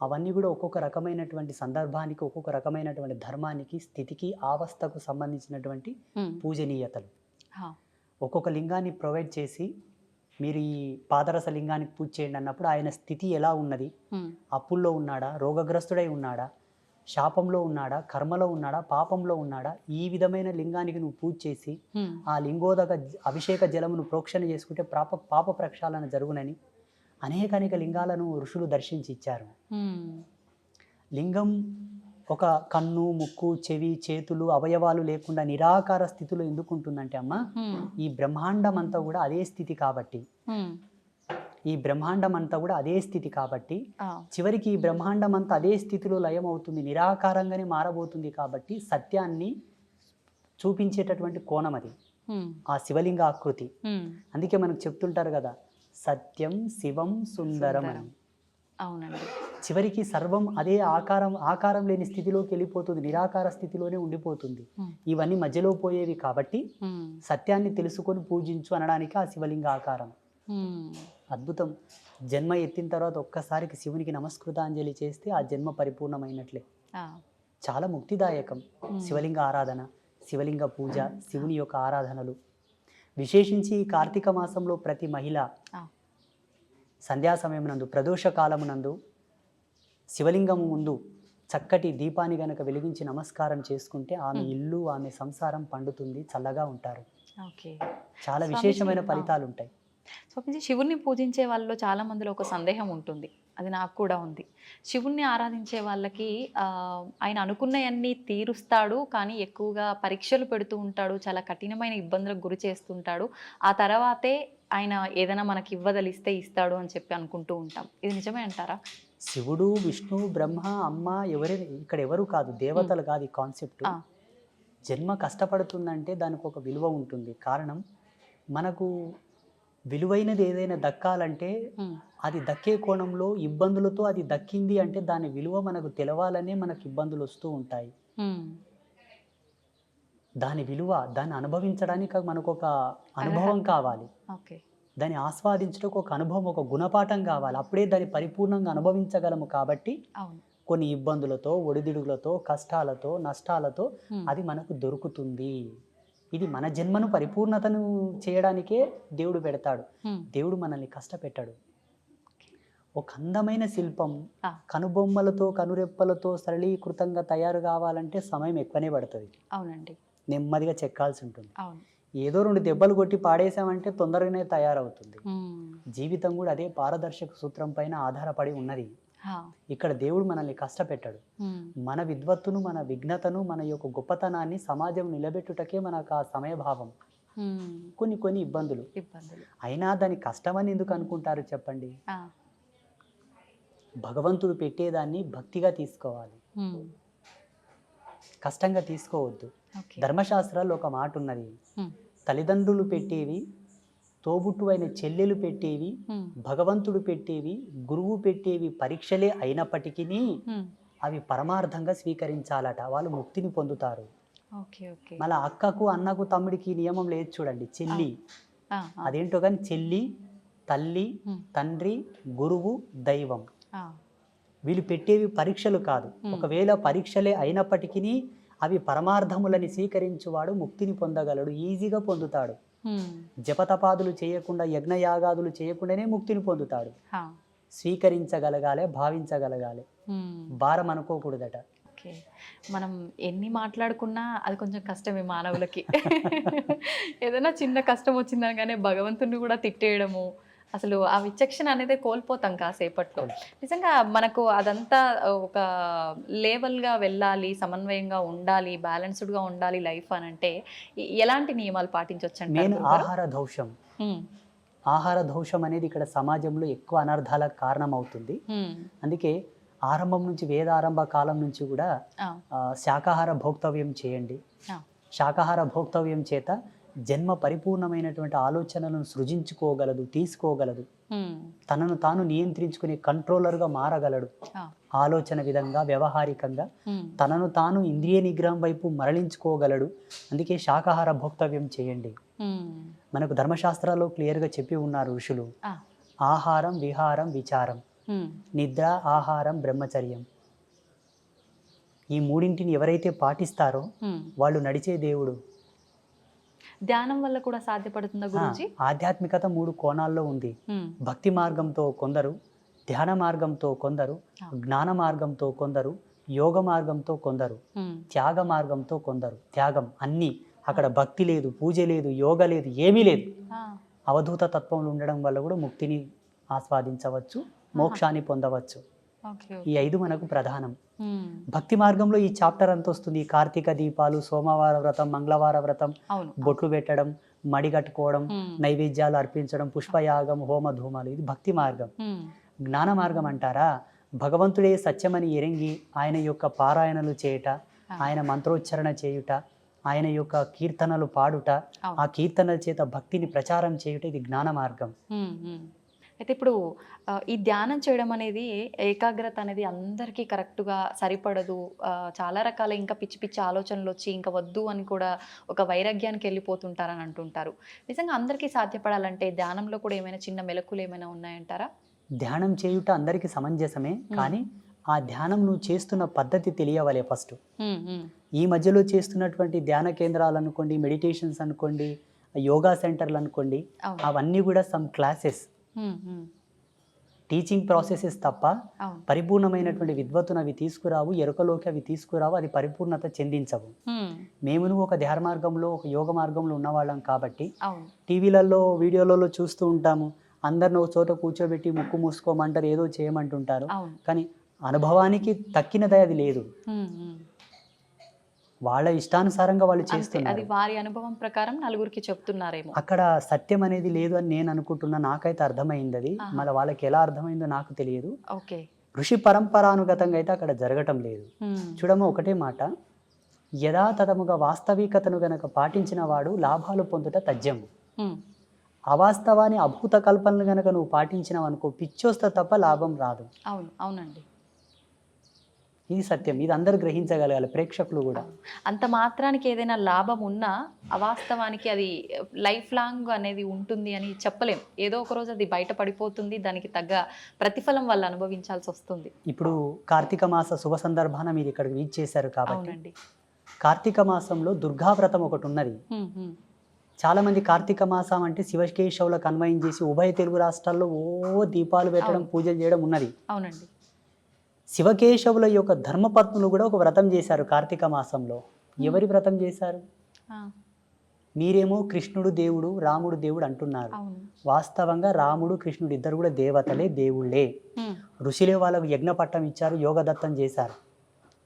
అవన్నీ కూడా ఒక్కొక్క రకమైనటువంటి సందర్భానికి, ఒక్కొక్క రకమైనటువంటి ధర్మానికి, స్థితికి, అవస్థకు సంబంధించినటువంటి పూజనీయతలు. ఒక్కొక్క లింగాన్ని ప్రొవైడ్ చేసి మీరు ఈ పాదరస లింగానికి పూజ చేయండి అన్నప్పుడు ఆయన స్థితి ఎలా ఉన్నది, అప్పుల్లో ఉన్నాడా, రోగగ్రస్తుడై ఉన్నాడా, శాపంలో ఉన్నాడా, కర్మలో ఉన్నాడా, పాపంలో ఉన్నాడా, ఈ విధమైన లింగానికి నువ్వు పూజ చేసి ఆ లింగోదక అభిషేక జలమును ప్రోక్షణ చేసుకుంటే పాప ప్రక్షాళన జరుగునని అనేక లింగాలను ఋషులు దర్శించి ఇచ్చారు. లింగం ఒక కన్ను, ముక్కు, చెవి, చేతులు, అవయవాలు లేకుండా నిరాకార స్థితిలో ఎందుకు ఉంటుందంటే అమ్మ, ఈ బ్రహ్మాండం అంతా కూడా అదే స్థితి కాబట్టి, చివరికి ఈ బ్రహ్మాండం అంతా అదే స్థితిలో లయం అవుతుంది, నిరాకారంగానే మారబోతుంది కాబట్టి సత్యాన్ని చూపించేటటువంటి కోణం అది ఆ శివలింగ ఆకృతి. అందుకే మనకు చెప్తుంటారు కదా, సత్యం శివం సుందరం అని. అవునండి. చివరికి సర్వం అదే ఆకారం లేని స్థితిలోకి వెళ్ళిపోతుంది, నిరాకార స్థితిలోనే ఉండిపోతుంది. ఇవన్నీ మధ్యలో పోయేవి కాబట్టి సత్యాన్ని తెలుసుకొని పూజించు అనడానికి ఆ శివలింగ ఆకారం. అద్భుతం. జన్మ ఎత్తిన తర్వాత ఒక్కసారికి శివునికి నమస్కృతాంజలి చేస్తే ఆ జన్మ పరిపూర్ణమైనట్లే. చాలా ముక్తిదాయకం శివలింగ ఆరాధన, శివలింగ పూజ, శివుని యొక్క ఆరాధనలు. విశేషించి ఈ కార్తీక మాసంలో ప్రతి మహిళ సంధ్యా సమయమునందు, ప్రదోష కాలమునందు శివలింగము ముందు చక్కటి దీపాన్ని గనక వెలిగించి నమస్కారం చేసుకుంటే ఆమె ఇల్లు, ఆమె సంసారం పండుతుంది, చల్లగా ఉంటారు. చాలా విశేషమైన ఫలితాలు ఉంటాయి. స్వామీజీ, శివుణ్ణి పూజించే వాళ్ళలో చాలా మందిలో ఒక సందేహం ఉంటుంది, అది నాకు కూడా ఉంది. శివుణ్ణి ఆరాధించే వాళ్ళకి ఆయన అనుకున్నవన్నీ తీరుస్తాడు, కానీ ఎక్కువగా పరీక్షలు పెడుతూ ఉంటాడు, చాలా కఠినమైన ఇబ్బందులకు గురి చేస్తుంటాడు, ఆ తర్వాతే ఆయన ఏదైనా మనకి ఇవ్వదలిస్తే ఇస్తాడు అని చెప్పి అనుకుంటూ ఉంటాం. ఇది నిజమే అంటారా? శివుడు, విష్ణు, బ్రహ్మ, అమ్మ ఇక్కడ ఎవరు కాదు, దేవతలు కాదు ఈ కాన్సెప్ట్. జన్మ కష్టపడుతుందంటే దానికి ఒక విలువ ఉంటుంది. కారణం, మనకు విలువైనది ఏదైనా దక్కాలంటే అది దక్కే కోణంలో ఇబ్బందులతో అది దక్కింది అంటే దాని విలువ మనకు తెలవాలనే మనకు ఇబ్బందులు వస్తూ ఉంటాయి. దాని విలువ, దాన్ని అనుభవించడానికి మనకు ఒక అనుభవం కావాలి, దాన్ని ఆస్వాదించడానికి ఒక అనుభవం, ఒక గుణపాఠం కావాలి. అప్పుడే దాన్ని పరిపూర్ణంగా అనుభవించగలము. కాబట్టి కొన్ని ఇబ్బందులతో, ఒడిదుడుగులతో, కష్టాలతో, నష్టాలతో అది మనకు దొరుకుతుంది. ఇది మన జన్మను పరిపూర్ణతను చేయడానికే దేవుడు పెడతాడు. దేవుడు మనల్ని కష్టపెట్టాడు. ఒక అందమైన శిల్పం కనుబొమ్మలతో, కనురెప్పలతో సరళీకృతంగా తయారు కావాలంటే సమయం ఎక్కువనే పడుతుంది. అవునండి. నెమ్మదిగా చెక్కాల్సి ఉంటుంది. ఏదో 2 దెబ్బలు కొట్టి పాడేసామంటే తొందరగానే తయారవుతుంది. జీవితం కూడా అదే పారదర్శక సూత్రం పైన ఆధారపడి ఉన్నది. ఇక్కడ దేవుడు మనల్ని కష్టపెట్టాడు. మన విద్వత్తును, మన విఘ్నతను, మన యొక్క గొప్పతనాన్ని సమాజం నిలబెట్టుటకే మనకు ఆ సమయభావం. కొన్ని ఇబ్బందులు అయినా దాని కష్టమని ఎందుకు అనుకుంటారు చెప్పండి? భగవంతుడు పెట్టేదాన్ని భక్తిగా తీసుకోవాలి, కష్టంగా తీసుకోవద్దు. ధర్మశాస్త్రాల్లో ఒక మాట ఉన్నది, తల్లిదండ్రులు పెట్టేవి, తోబుట్టువైన చెల్లెలు పెట్టేవి, భగవంతుడు పెట్టేవి, గురువు పెట్టేవి పరీక్షలే అయినప్పటికీ అవి పరమార్థంగా స్వీకరించాలట, వాళ్ళు ముక్తిని పొందుతారు. మళ్ళీ అక్కకు, అన్నకు, తమ్ముడికి నియమం లేదు చూడండి, చెల్లి అదేంటో కానీ చెల్లి, తల్లి, తండ్రి, గురువు, దైవం, వీళ్ళు పెట్టేవి పరీక్షలు కాదు. ఒకవేళ పరీక్షలే అయినప్పటికీ అవి పరమార్థములని స్వీకరించువాడు ముక్తిని పొందగలడు, ఈజీగా పొందుతాడు. జపతపాదులు చేయకుండా, యజ్ఞయాగాదులు చేయకుండానే ముక్తిని పొందుతాడు. స్వీకరించగలగాలి, భావించగలగాలి, భారం అనుకోకూడదట. మనం ఎన్ని మాట్లాడుకున్నా అది కొంచెం కష్టమే మానవులకి. ఏదైనా చిన్న కష్టం వచ్చిందనగానే భగవంతుని కూడా తిట్టేయడము, అసలు ఆ విచక్షణ అనేది కోల్పోతాం కాసేపట్లో. నిజంగా మనకు అదంతా ఒక లేవల్గా వెళ్ళాలి, సమన్వయంగా ఉండాలి, బ్యాలెన్స్డ్గా ఉండాలి లైఫ్ అని అంటే ఎలాంటి నియమాలు పాటించవచ్చు అంటే? ఆహార దోషం అనేది ఇక్కడ సమాజంలో ఎక్కువ అనర్థాలకు కారణం అవుతుంది. అందుకే ఆరంభం నుంచి, వేదారంభ కాలం నుంచి కూడా శాకాహార భోక్తవ్యం చేయండి. శాకాహార భోక్తవ్యం చేత జన్మ పరిపూర్ణమైనటువంటి ఆలోచనలను సృజించుకోగలదు, తీసుకోగలదు, తనను తాను నియంత్రించుకునే కంట్రోలర్గా మారగలడు. ఆలోచన విధంగా, వ్యవహారికంగా తనను తాను ఇంద్రియ నిగ్రహం వైపు మరలించుకోగలడు. అందుకే శాకాహార భోక్తవ్యం చేయండి. మనకు ధర్మశాస్త్రాల్లో క్లియర్గా చెప్పి ఉన్నారు ఋషులు, ఆహారం, విహారం, విచారం, నిద్ర, ఆహారం, బ్రహ్మచర్యం. ఈ మూడింటిని ఎవరైతే పాటిస్తారో వాళ్ళు నడిచే దేవుడు. ధ్యానం వల్ల కూడా సాధ్యపడుతుందా గురించి? ఆధ్యాత్మికత 3 కోణాల్లో ఉంది. భక్తి మార్గంతో కొందరు, ధ్యాన మార్గంతో కొందరు, జ్ఞాన మార్గంతో కొందరు, యోగ మార్గంతో కొందరు, త్యాగ మార్గంతో కొందరు. త్యాగం అన్నీ, అక్కడ భక్తి లేదు, పూజ లేదు, యోగ లేదు, ఏమీ లేదు. అవధూత తత్వంలో ఉండడం వల్ల కూడా ముక్తిని ఆస్వాదించవచ్చు, మోక్షాన్ని పొందవచ్చు. ఈ 5 మనకు ప్రధానం. భక్తి మార్గంలో ఈ చాప్టర్ అంత వస్తుంది. కార్తీక దీపాలు, సోమవార వ్రతం, మంగళవార వ్రతం, బొట్లు పెట్టడం, మడి కట్టుకోవడం, నైవేద్యాలు అర్పించడం, పుష్పయాగం, హోమ ధూమాలు, ఇది భక్తి మార్గం. జ్ఞాన మార్గం అంటారా, భగవంతుడే సత్యమని ఎరంగి ఆయన యొక్క పారాయణలు చేయుట, ఆయన మంత్రోచ్చరణ చేయుట, ఆయన యొక్క కీర్తనలు పాడుట, ఆ కీర్తనల చేత భక్తిని ప్రచారం చేయుట, ఇది జ్ఞాన మార్గం. అయితే ఇప్పుడు ఈ ధ్యానం చేయడం అనేది, ఏకాగ్రత అనేది అందరికీ కరెక్ట్గా సరిపడదు. చాలా రకాల ఇంకా పిచ్చి పిచ్చి ఆలోచనలు వచ్చి ఇంకా వద్దు అని కూడా ఒక వైరాగ్యానికి వెళ్ళిపోతుంటారని అంటుంటారు. నిజంగా అందరికీ సాధ్యపడాలంటే ధ్యానంలో కూడా ఏమైనా చిన్న మెలకులు ఏమైనా ఉన్నాయంటారా? ధ్యానం చేయుట అందరికీ సమంజసమే, కానీ ఆ ధ్యానం నువ్వు చేస్తున్న పద్ధతి తెలియవలే ఫస్ట్. ఈ మధ్యలో చేస్తున్నటువంటి ధ్యాన కేంద్రాలు అనుకోండి, మెడిటేషన్స్ అనుకోండి, యోగా సెంటర్లు అనుకోండి, అవన్నీ కూడా సమ్ క్లాసెస్, టీచింగ్ ప్రాసెసెస్ తప్ప పరిపూర్ణమైనటువంటి విద్వత్తును అవి తీసుకురావు, ఎరుకలోకి అవి తీసుకురావు, అది పరిపూర్ణత చెందించవు. మేము ఒక ధ్యాన మార్గంలో, ఒక యోగ మార్గంలో ఉన్నవాళ్ళం కాబట్టి టీవీలలో, వీడియోలలో చూస్తూ ఉంటాము. అందరిని ఒక చోట కూర్చోబెట్టి ముక్కు మూసుకోమంటారు, ఏదో చేయమంటుంటారు, కానీ అనుభవానికి తక్కినది అది లేదు. వాళ్ళ ఇష్టానుసారంగా వాళ్ళు చేస్తున్నారు. అది వారి అనుభవం ప్రకారం నలుగురికి చెప్తున్నారేమో. అక్కడ సత్యం అనేది లేదు అని నేను అనుకుంటున్నా. నాకైతే అర్థమైంది అది. మళ్ళీ వాళ్ళకి ఎలా అర్థమైందో నాకు తెలియదు. ఋషి పరంపరానుగతంగా అయితే అక్కడ జరగటం లేదు. చూడమ్మ, ఒకటే మాట, యథాతథముగా వాస్తవికతను గనక పాటించిన వాడు లాభాలు పొందుట తథ్యము. అవాస్తవాన్ని, అభూత కల్పనలు గనక నువ్వు పాటించినావు అనుకో, పిచ్చొస్తే తప్ప లాభం రాదు. అవునండి, ఇది సత్యం. ఇది అందరూ గ్రహించగలగాలి, ప్రేక్షకులు కూడా. అంత మాత్రానికి ఏదైనా లాభం ఉన్నా అవాస్తవానికి అది లైఫ్ లాంగ్ అనేది ఉంటుంది అని చెప్పలేం. ఏదో ఒక రోజు అది బయట పడిపోతుంది, దానికి తగ్గ ప్రతిఫలం వాళ్ళు అనుభవించాల్సి వస్తుంది. ఇప్పుడు కార్తీక మాస శుభ సందర్భాన మీరు ఇక్కడికి వీచ్ చేశారు కాబట్టి, కార్తీక మాసంలో దుర్గావ్రతం ఒకటి ఉన్నది. చాలా మంది కార్తీక మాసం అంటే శివకేశవులకు అన్వయం చేసి ఉభయ తెలుగు రాష్ట్రాల్లో దీపాలు పెట్టడం, పూజలు చేయడం ఉన్నది. అవునండి. శివకేశవుల యొక్క ధర్మపత్నులు కూడా ఒక వ్రతం చేశారు కార్తీక మాసంలో. ఎవరి వ్రతం చేశారు? మీరేమో కృష్ణుడు దేవుడు, రాముడు దేవుడు అంటున్నారు. వాస్తవంగా రాముడు, కృష్ణుడు ఇద్దరు కూడా దేవతలే, దేవుళ్ళే. ఋషులే వాళ్ళకు యజ్ఞ పట్టం ఇచ్చారు, యోగదత్తం చేశారు.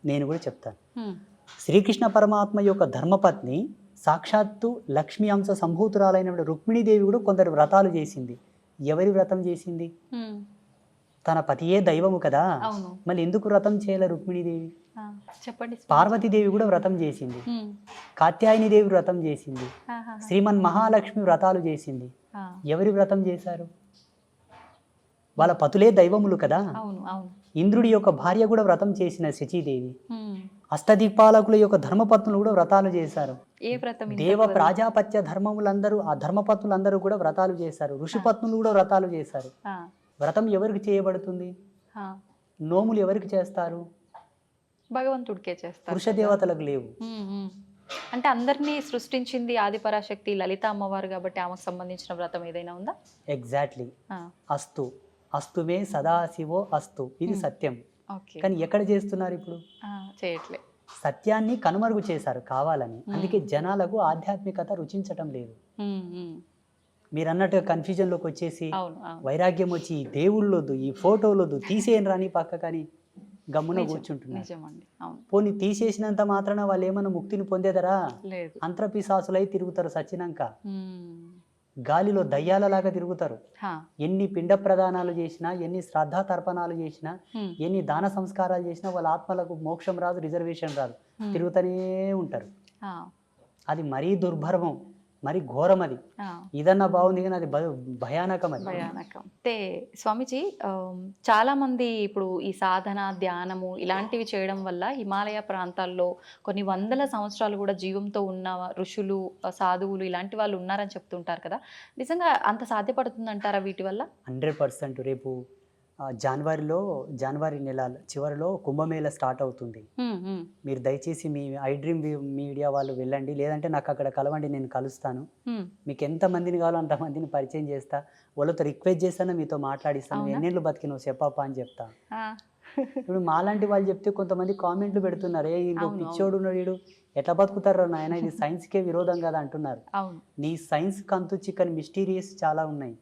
నేను కూడా చెప్తాను. శ్రీకృష్ణ పరమాత్మ యొక్క ధర్మపత్ని సాక్షాత్తు లక్ష్మీ అంశ సంభూతురాలైన రుక్మిణీదేవి కూడా కొందరు వ్రతాలు చేసింది. ఎవరి వ్రతం చేసింది? తన పతియే దైవము కదా, మళ్ళీ ఎందుకు వ్రతం చేయాలి రుక్మిణీదేవి? చెప్పండి. పార్వతీదేవి కూడా వ్రతం చేసింది, కాత్యాయనిదేవి వ్రతం చేసింది, శ్రీమన్ మహాలక్ష్మి వ్రతాలు చేసింది. ఎవరి వ్రతం చేశారు? వాళ్ళ పతులే దైవములు కదా. ఇంద్రుడి యొక్క భార్య కూడా వ్రతం చేసిన శచీదేవి. అష్టదీపాలకుల యొక్క ధర్మపత్నులు కూడా వ్రతాలు చేశారు. దేవ ప్రాజాపత్య ధర్మములందరూ, ఆ ధర్మపత్నులందరూ కూడా వ్రతాలు చేశారు. ఋషిపత్నులు కూడా వ్రతాలు చేశారు. వ్రతం ఎవరికి చేయబడుతుంది? నోములు ఎవరికి చేస్తారు? భగవంతుడికే చేస్తారు, పురుష దేవతలకు లేవు. అంటే అందరినీ సృష్టించింది ఆదిపరాశక్తి లలిత అమ్మవారు కాబట్టి ఆమెకు సంబంధించిన వ్రతం ఏదైనా ఉందా? ఎగ్జాక్ట్లీ. అస్తు అస్తుమే సదాశివో అస్తు, ఇది సత్యం. కానీ ఎక్కడ చేస్తున్నారు ఇప్పుడు? చేయట్లే. సత్యాన్ని కనుమరుగు చేశారు కావాలని. అందుకే జనాలకు ఆధ్యాత్మికత రుచించటం లేదు. మీరు అన్నట్టుగా కన్ఫ్యూజన్లోకి వచ్చేసి వైరాగ్యం వచ్చి ఈ దేవుళ్ళొద్దు, ఈ ఫోటోలొద్దు, తీసేయని రాని పక్క కానీ గమ్మున కూర్చుంటున్నారు. పోనీ తీసేసినంత మాత్రాన వాళ్ళు ఏమన్నా ముక్తిని పొందేదరా? అంతరపిశాసులై తిరుగుతారు సచ్చినాక. గాలిలో దయ్యాలలాగా తిరుగుతారు. ఎన్ని పిండ ప్రదానాలు చేసినా, ఎన్ని శ్రద్ధా తర్పణాలు చేసినా, ఎన్ని దాన సంస్కారాలు చేసినా వాళ్ళ ఆత్మలకు మోక్షం రాదు, రిజర్వేషన్ రాదు, తిరుగుతూనే ఉంటారు. అది మరీ దుర్భర్మం, మరి ఘోరం. అది ఇదన్నా బాగుంది కానీ అది భయానకం. అది భయానకం. అంటే స్వామీజీ, చాలా మంది ఇప్పుడు ఈ సాధన, ధ్యానము ఇలాంటివి చేయడం వల్ల హిమాలయ ప్రాంతాల్లో కొన్ని వందల సంవత్సరాలు కూడా జీవంతో ఉన్న ఋషులు, సాధువులు ఇలాంటి వాళ్ళు ఉన్నారని చెప్తుంటారు కదా. నిజంగా అంత సాధ్యపడుతుందంటారా వీటి వల్ల? 100%. రేపు జనవరి నెల చివరిలో కుంభమేళ స్టార్ట్ అవుతుంది. మీరు దయచేసి మీ ఐ డ్రీమ్ మీడియా వాళ్ళు వెళ్ళండి, లేదంటే నాకు అక్కడ కలవండి, నేను కలుస్తాను. మీకు ఎంతమందిని కావాలో అంతమందిని పరిచయం చేస్తా, వాళ్ళతో రిక్వెస్ట్ చేస్తాను, మీతో మాట్లాడిస్తాను, ఎన్నేళ్ళు బతికినావు చెప్పప్ప అని చెప్తా. ఇప్పుడు మాలాంటి వాళ్ళు చెప్తే కొంతమంది కామెంట్లు పెడుతున్నారు, ఏ ఇంకో పిచ్చోడు ఉన్నాడు, వీడు ఎట్లా బతుకుతారో నాయన, ఇది సైన్స్కే విరోధం కదా అంటున్నారు. నీ సైన్స్ కంతు చిక్కని మిస్టీరియస్ చాలా ఉన్నాయి.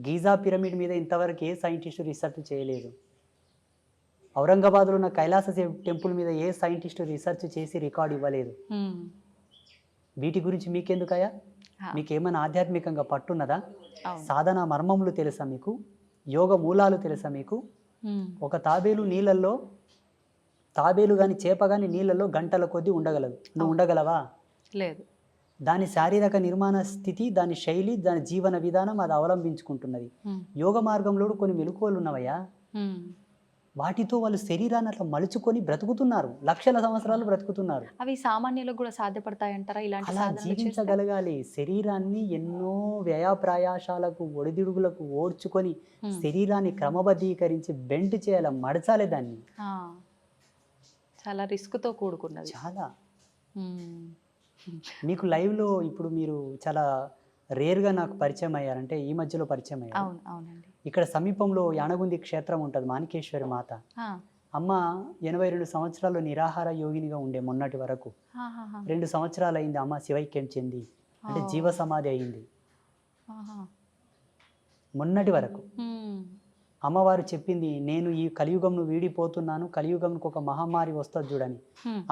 గీజా పిరమిడ్ మీద ఇంతవరకు ఏ సైంటిస్టు రీసెర్చ్ చేయలేదు. ఔరంగాబాద్లో ఉన్న కైలాస టెంపుల్ మీద ఏ సైంటిస్టు రీసెర్చ్ చేసి రికార్డు ఇవ్వలేదు. వీటి గురించి మీకెందుకయ్యా? మీకేమైనా ఆధ్యాత్మికంగా పట్టున్నదా? సాధన మర్మములు తెలుసా మీకు? యోగ మూలాలు తెలుసా మీకు? ఒక తాబేలు కానీ చేప కానీ నీళ్ళల్లో గంటల కొద్దీ ఉండగలదు. నువ్వు ఉండగలవా? లేదు. దాని శారీరక నిర్మాణ స్థితి, దాని శైలి, దాని జీవన విధానం అది అవలంబించుకుంటున్నది. యోగ మార్గంలో కొన్ని మెలకువలు ఉన్నవయ్యా, వాటితో వాళ్ళు శరీరాన్ని అట్లా మలుచుకొని బ్రతుకుతున్నారు, లక్షల సంవత్సరాలు బ్రతుకుతున్నారు. అవి సామాన్యులకు కూడా సాధ్యపడతాయంటారా? ఇలాంటి అలా జీవించగలగాలి. శరీరాన్ని ఎన్నో వ్యయప్రయాసాలకు ఒడిదుడుగులకు ఓడ్చుకొని శరీరాన్ని క్రమబద్ధీకరించి బెండ్ చేయాలి, మడచాలి దాన్ని. చాలా రిస్క్తో కూడుకున్నది. చాలా. మీకు లైవ్లో ఇప్పుడు మీరు చాలా రేర్గా నాకు పరిచయం అయ్యారంటే ఈ మధ్యలో పరిచయం అయ్యారు. అవునండి. ఇక్కడ సమీపంలో యానగుంది క్షేత్రం ఉంటుంది, మాణికేశ్వరి మాత. అమ్మ 82 సంవత్సరాలు నిరాహార యోగినిగా ఉండే మొన్నటి వరకు. 2 సంవత్సరాలు అయింది అమ్మ శివైక్యం చెంది, అంటే జీవ సమాధి అయింది. మొన్నటి వరకు అమ్మవారు చెప్పింది, నేను ఈ కలియుగంను వీడిపోతున్నాను, కలియుగంకు ఒక మహమ్మారి వస్తుంది చూడని.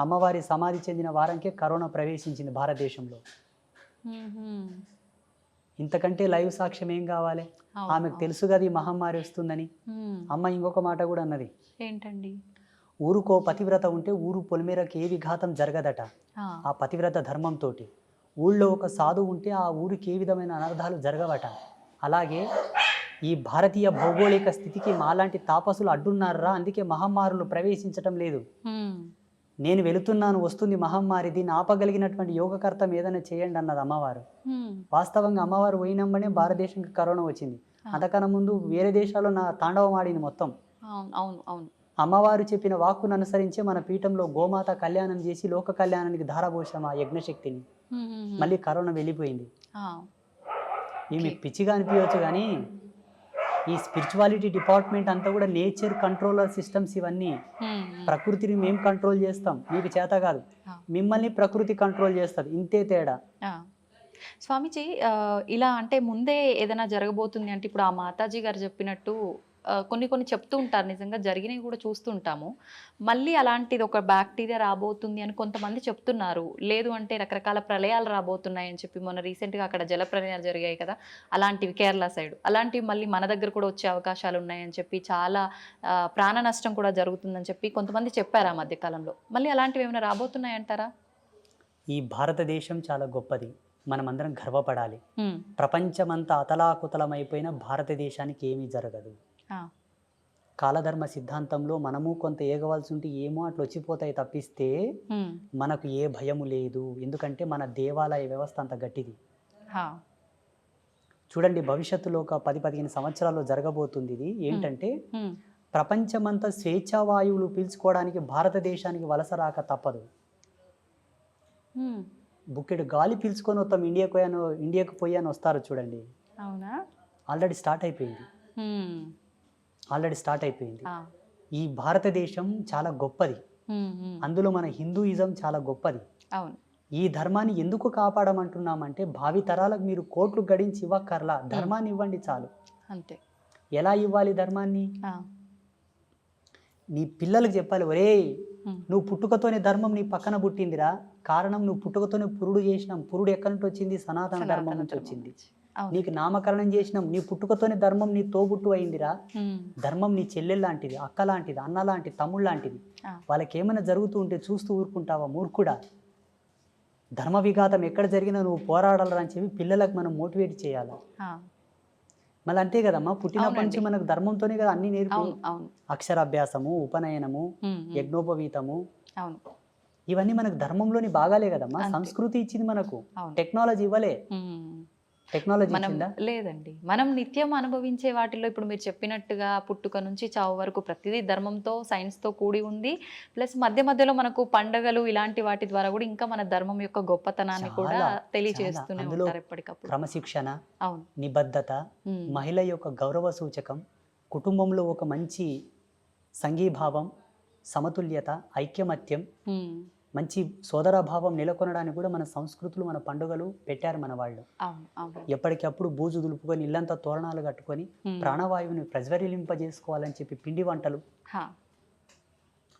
అమ్మవారి సమాధి చెందిన వారంకే కరోనా ప్రవేశించింది భారతదేశంలో. ఇంతకంటే లైవ్ సాక్ష్యం ఏం కావాలి? ఆమెకు తెలుసు కదా ఈ మహమ్మారి వస్తుందని. అమ్మ ఇంకొక మాట కూడా అన్నది, ఏంటండి? ఊరుకో పతివ్రత ఉంటే ఊరు పొలిమేరకు ఏ విఘాతం జరగదట ఆ పతివ్రత ధర్మంతో. ఊళ్ళో ఒక సాధువు ఉంటే ఆ ఊరికి ఏ విధమైన అనర్థాలు జరగవట. అలాగే ఈ భారతీయ భౌగోళిక స్థితికి మాలాంటి తాపసులు అడ్డున్నారా, అందుకే మహమ్మారులు ప్రవేశించటం లేదు. నేను వెళుతున్నాను, వస్తుంది మహమ్మారి, దీన్ని ఆపగలిగినటువంటి యోగకర్తం ఏదైనా చేయండి అన్నది అమ్మవారు. వాస్తవంగా అమ్మవారు పోయినమ్మనే భారతదేశంకి కరోనా వచ్చింది. అంతకన్నా ముందు వేరే దేశాల్లో నా తాండవం ఆడింది మొత్తం. అమ్మవారు చెప్పిన వాక్కును అనుసరించే మన పీఠంలో గోమాత కళ్యాణం చేసి లోక కళ్యాణానికి ధారపోసాం ఆ యజ్ఞశక్తిని. మళ్ళీ కరోనా వెళ్ళిపోయింది. మీకు పిచ్చిగా అనిపించవచ్చు కానీ ఈ స్పిరిచువాలిటీ డిపార్ట్మెంట్ అంతా కూడా నేచర్ కంట్రోలర్ సిస్టమ్స్ ఇవన్నీ. ప్రకృతిని మేము కంట్రోల్ చేస్తాం, మీకు చేత కాదు. మిమ్మల్ని ప్రకృతి కంట్రోల్ చేస్తుంది, ఇంతే తేడా. స్వామీజీ, ఇలా అంటే ముందే ఏదైనా జరగబోతుంది అంటే ఇప్పుడు ఆ మాతాజీ గారు చెప్పినట్టు కొన్ని చెప్తూ ఉంటారు, నిజంగా జరిగినవి కూడా చూస్తుంటాము. మళ్ళీ అలాంటిది ఒక బ్యాక్టీరియా రాబోతుంది అని కొంతమంది చెప్తున్నారు. లేదు అంటే రకరకాల ప్రళయాలు రాబోతున్నాయి అని చెప్పి మొన్న రీసెంట్గా అక్కడ జల ప్రళయాలు జరిగాయి కదా, అలాంటివి కేరళ సైడ్, అలాంటివి మళ్ళీ మన దగ్గర కూడా వచ్చే అవకాశాలు ఉన్నాయని చెప్పి, చాలా ప్రాణ నష్టం కూడా జరుగుతుందని చెప్పి కొంతమంది చెప్పారు ఆ మధ్యకాలంలో. మళ్ళీ అలాంటివి ఏమైనా రాబోతున్నాయంటారా? ఈ భారతదేశం చాలా గొప్పది, మనమందరం గర్వపడాలి. ప్రపంచమంతా అతలాకుతలమైపోయిన భారతదేశానికి ఏమీ జరగదు. కాలధర్మ సిద్ధాంతంలో మనము కొంత ఏగవలసి ఉంటే ఏమో అట్లా వచ్చిపోతాయి తప్పిస్తే మనకు ఏ భయము లేదు. ఎందుకంటే మన దేవాలయ వ్యవస్థ అంత గట్టిది. చూడండి, భవిష్యత్తులో ఒక 10-15 సంవత్సరాల్లో జరగబోతుంది ఇది. ఏంటంటే ప్రపంచమంతా స్వేచ్ఛావాయువులు పీల్చుకోవడానికి భారతదేశానికి వలస రాక తప్పదు. బుక్కెడు గాలి పీల్చుకొని వస్తాం ఇండియాకు పోయాను వస్తారు చూడండి. ఆల్రెడీ స్టార్ట్ అయిపోయింది. ఈ భారతదేశం చాలా గొప్పది, అందులో మన హిందూయిజం చాలా గొప్పది. ఈ ధర్మాన్ని ఎందుకు కాపాడమంటున్నామంటే భావి తరాలకు మీరు కోట్లు గడించి ఇవ్వక్కర్లా, ధర్మాన్ని ఇవ్వండి చాలు. అంతే. ఎలా ఇవ్వాలి ధర్మాన్ని? నీ పిల్లలకు చెప్పాలి, ఒరే నువ్వు పుట్టుకతోనే ధర్మం నీ పక్కన పుట్టిందిరా, కారణం నువ్వు పుట్టుకతోనే పురుడు చేసినాం. పురుడు ఎక్కడి నుంచి వచ్చింది? సనాతన ధర్మం నుంచి వచ్చింది. నీకు నామకరణం చేసినాం, నీ పుట్టుకతోనే ధర్మం నీ తోబుట్టు అయిందిరా. ధర్మం నీ చెల్లెలు లాంటిది, అక్క లాంటిది, అన్న లాంటిది, తమ్ముడు లాంటిది. వాళ్ళకి ఏమైనా జరుగుతూ ఉంటే చూస్తూ ఊరుకుంటావా మూర్ఖుడా? ధర్మ విఘాతం ఎక్కడ జరిగినా నువ్వు పోరాడాలని అని చెప్పి పిల్లలకు మనం మోటివేట్ చేయాలి. మళ్ళీ అంతే కదమ్మా, పుట్టినప్పటి నుంచి మనకు ధర్మంతోనే కదా అన్ని నేర్పి, అక్షరాభ్యాసము, ఉపనయనము, యజ్ఞోపవీతము, ఇవన్నీ మనకు ధర్మంలోని భాగాలే కదమ్మా. సంస్కృతి ఇచ్చింది మనకు, టెక్నాలజీ ఇవ్వలే. టెక్నాలజీ మనం ఇచ్చిందా? లేదండి. మనం నిత్యం అనుభవించే వాటిల్లో ఇప్పుడు మీరు చెప్పినట్టుగా పుట్టుక నుంచి చావు వరకు ప్రతిదీ ధర్మంతో, సైన్స్‌తో కూడి ఉంది. ప్లస్ మధ్య మధ్యలో మనకు పండగలు ఇలాంటి వాటి ద్వారా కూడా ఇంకా మన ధర్మం యొక్క గొప్పతనాన్ని కూడా చాలా, తెలియజేస్తూనే అందులో ఉంటారు ఎప్పటికప్పుడు. క్రమశిక్షణ, అవును. నిబద్ధత, హ్మ్. మహిళ యొక్క గౌరవ సూచకం, కుటుంబంలో ఒక మంచి సంఘీభావం, సమతుల్యత, ఐక్యమత్యం, హ్మ్. మంచి సోదరభావం నెలకొనడానికి కూడా మన సంస్కృతులు, మన పండుగలు పెట్టారు మన వాళ్ళు. అవును. అవును. ఎప్పటికప్పుడు బూజు దులుపుకొని ఇల్లంతా తోరణాలు కట్టుకొని హ్మ్. ప్రాణవాయువుని ప్రజ్వరిలింపజేసుకోవాలని చెప్పి పిండి వంటలు, హా.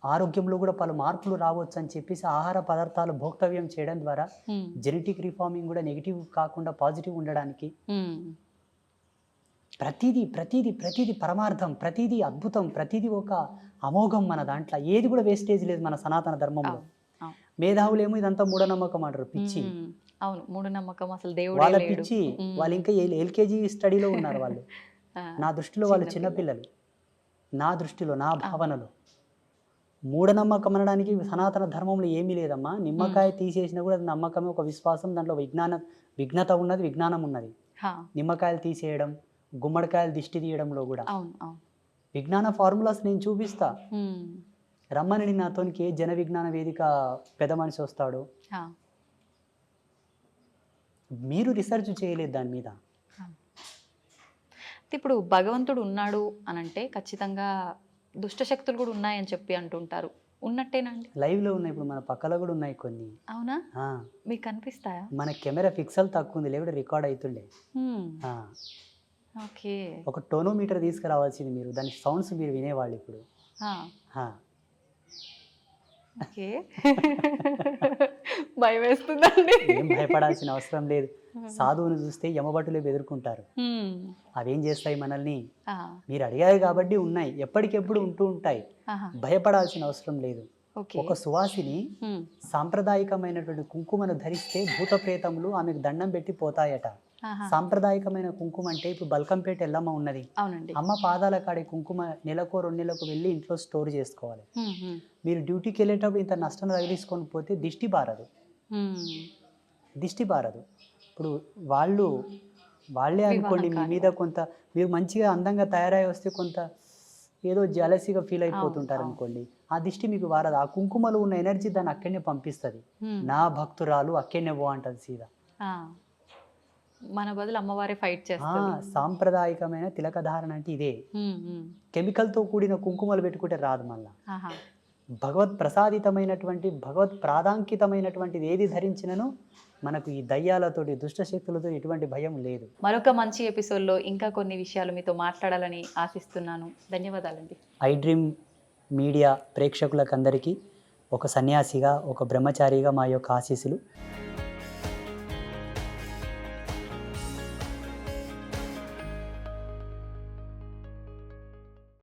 ఆరోగ్యంలో కూడా పలు మార్పులు రావచ్చు అని చెప్పేసి ఆహార పదార్థాలు భోక్తవ్యం చేయడం ద్వారా హ్మ్. జెనెటిక్ రిఫార్మింగ్ కూడా నెగిటివ్ కాకుండా పాజిటివ్ ఉండడానికి హ్మ్. ప్రతిదీ పరమార్థం, ప్రతిదీ అద్భుతం, ప్రతిదీ ఒక అమోఘం మన దాంట్లో. ఏది కూడా వేస్టేజ్ లేదు మన సనాతన ధర్మంలో. అవును. అవును. మేధావులేమో ఇదంతా మూఢనమ్మకం అంటారు, పిచ్చి. హ్మ్. అవును. మూఢనమ్మకం, అసలు దేవుడే వాళ్ళ లేడు. పిచ్చి, హ్మ్. వాళ్ళు ఇంకా ఎల్కేజీ స్టడీలో ఉన్నారు వాళ్ళు. ఆ, నా దృష్టిలో వాళ్ళు చిన్న చిన్నపిల్లలు. నా దృష్టిలో, నా భావనలో మూఢనమ్మకం అనడానికి సనాతన ధర్మంలో ఏమీ లేదమ్మా. నిమ్మకాయ తీసేసినా కూడా అది నమ్మకమే, ఒక విశ్వాసం. దాంట్లో విఘ్నత ఉన్నది, విజ్ఞానం ఉన్నది. హా. నిమ్మకాయలు తీసేయడం, గుమ్మడికాయలు దిష్టి తీయడంలో కూడా అవును. అవును. విజ్ఞాన ఫార్ములాస్ నేను చూపిస్తా. హ్మ్. రమ్మని నాతోనికి జన విజ్ఞాన వేదిక పెద్ద మనిషి వస్తాడు. హా. మీరు రీసెర్చ్ చేయలేదు దాని మీద. హా. ఇప్పుడు భగవంతుడు ఉన్నాడు అనంటే ఖచ్చితంగా దుష్టశక్తులు కూడా ఉన్నాయని చెప్పి అంటుంటారు. ఉన్నట్టేనండి? లైవ్లో ఉన్నాయి, ఇప్పుడు మన పక్కలో కూడా ఉన్నాయి కొన్ని. అవునా? ఆ, మీకు కనిపిస్తాయా? మన కెమెరా పిక్సెల్ తక్కువ ఉంది, లేకపోతే రికార్డ్ అవుతుండే. హ్మ్. ఆ, ఓకే. ఒక టోనోమీటర్ తీసుకురావాల్సింది మీరు, దాని సౌండ్స్ మీరు వినేవాళ్ళు ఇప్పుడు. హా. ఆ, ఓకే. భయం వేస్తుందండి. ఏం భయపడాల్సిన అవసరం లేదు. సాధువుని చూస్తే యమభటులే బెదురుకుంటారు. హ్మ్. అవేం చేస్తాయి మనల్ని? ఆ. మీరు అడిగారు కాబట్టి ఉన్నాయి, ఎప్పటికెప్పుడు ఉంటూ ఉంటాయి. ఆహా. భయపడాల్సిన అవసరం లేదు. ఓకే. ఒక సువాసిని హ్మ్. సాంప్రదాయకమైనటువంటి కుంకుమను ధరిస్తే భూత ప్రేతములు ఆమెకు దండం పెట్టి పోతాయట. ఆహా. సాంప్రదాయకమైన కుంకుమ అంటే ఇప్పుడు బల్కంపేట ఎల్లమ్మ ఉన్నది, అవునండి. అమ్మ పాదాల కాడే కుంకుమ నెలకో 2 నెలలకు వెళ్ళి ఇంట్లో స్టోర్ చేసుకోవాలి. హ్మ్. హ్మ్. మీరు డ్యూటీకి వెళ్ళేటప్పుడు ఇంత నష్టం తగిలించుకొని పోతే దిష్టి బారదు, హ్మ్. దిష్టి బారదు. ఇప్పుడు వాళ్ళే అనుకోండి, మీ వివాహం మీద కొంత మీరు మంచిగా అందంగా తయారై వస్తే కొంత ఏదో జలసిగా ఫీల్ అయిపోతుంటారు అవును. అనుకోండి, ఆ దిష్టి మీకు వారదు. ఆ కుంకుమలో ఉన్న ఎనర్జీ దాన్ని అక్కడనే పంపిస్తుంది. హ్మ్. నా భక్తురాలు అక్కడనే పో అంటది సీదా. ఆ. మన బదులు అమ్మవారే ఫైట్ ఆ, చేస్తుంది. సాంప్రదాయకమైన తిలక ధారణ అంటే ఇదే. హ్మ్. హ్మ్. కెమికల్తో కూడిన కుంకుమలు పెట్టుకుంటే రాదు మళ్ళా. ఆహా. భగవత్ ప్రసాదితమైనటువంటి, భగవత్ ప్రాధాంకితమైనటువంటిది ఏది ధరించినను మనకు ఈ దయ్యాలతోటి, దుష్టశక్తులతో ఎటువంటి భయం లేదు. మరొక మంచి ఎపిసోడ్లో ఇంకా కొన్ని విషయాలు మీతో మాట్లాడాలని ఆశిస్తున్నాను. ధన్యవాదాలండి. ఐ డ్రీమ్ మీడియా ప్రేక్షకులకందరికీ ఒక సన్యాసిగా, ఒక బ్రహ్మచారిగా మా యొక్క ఆశీస్సులు.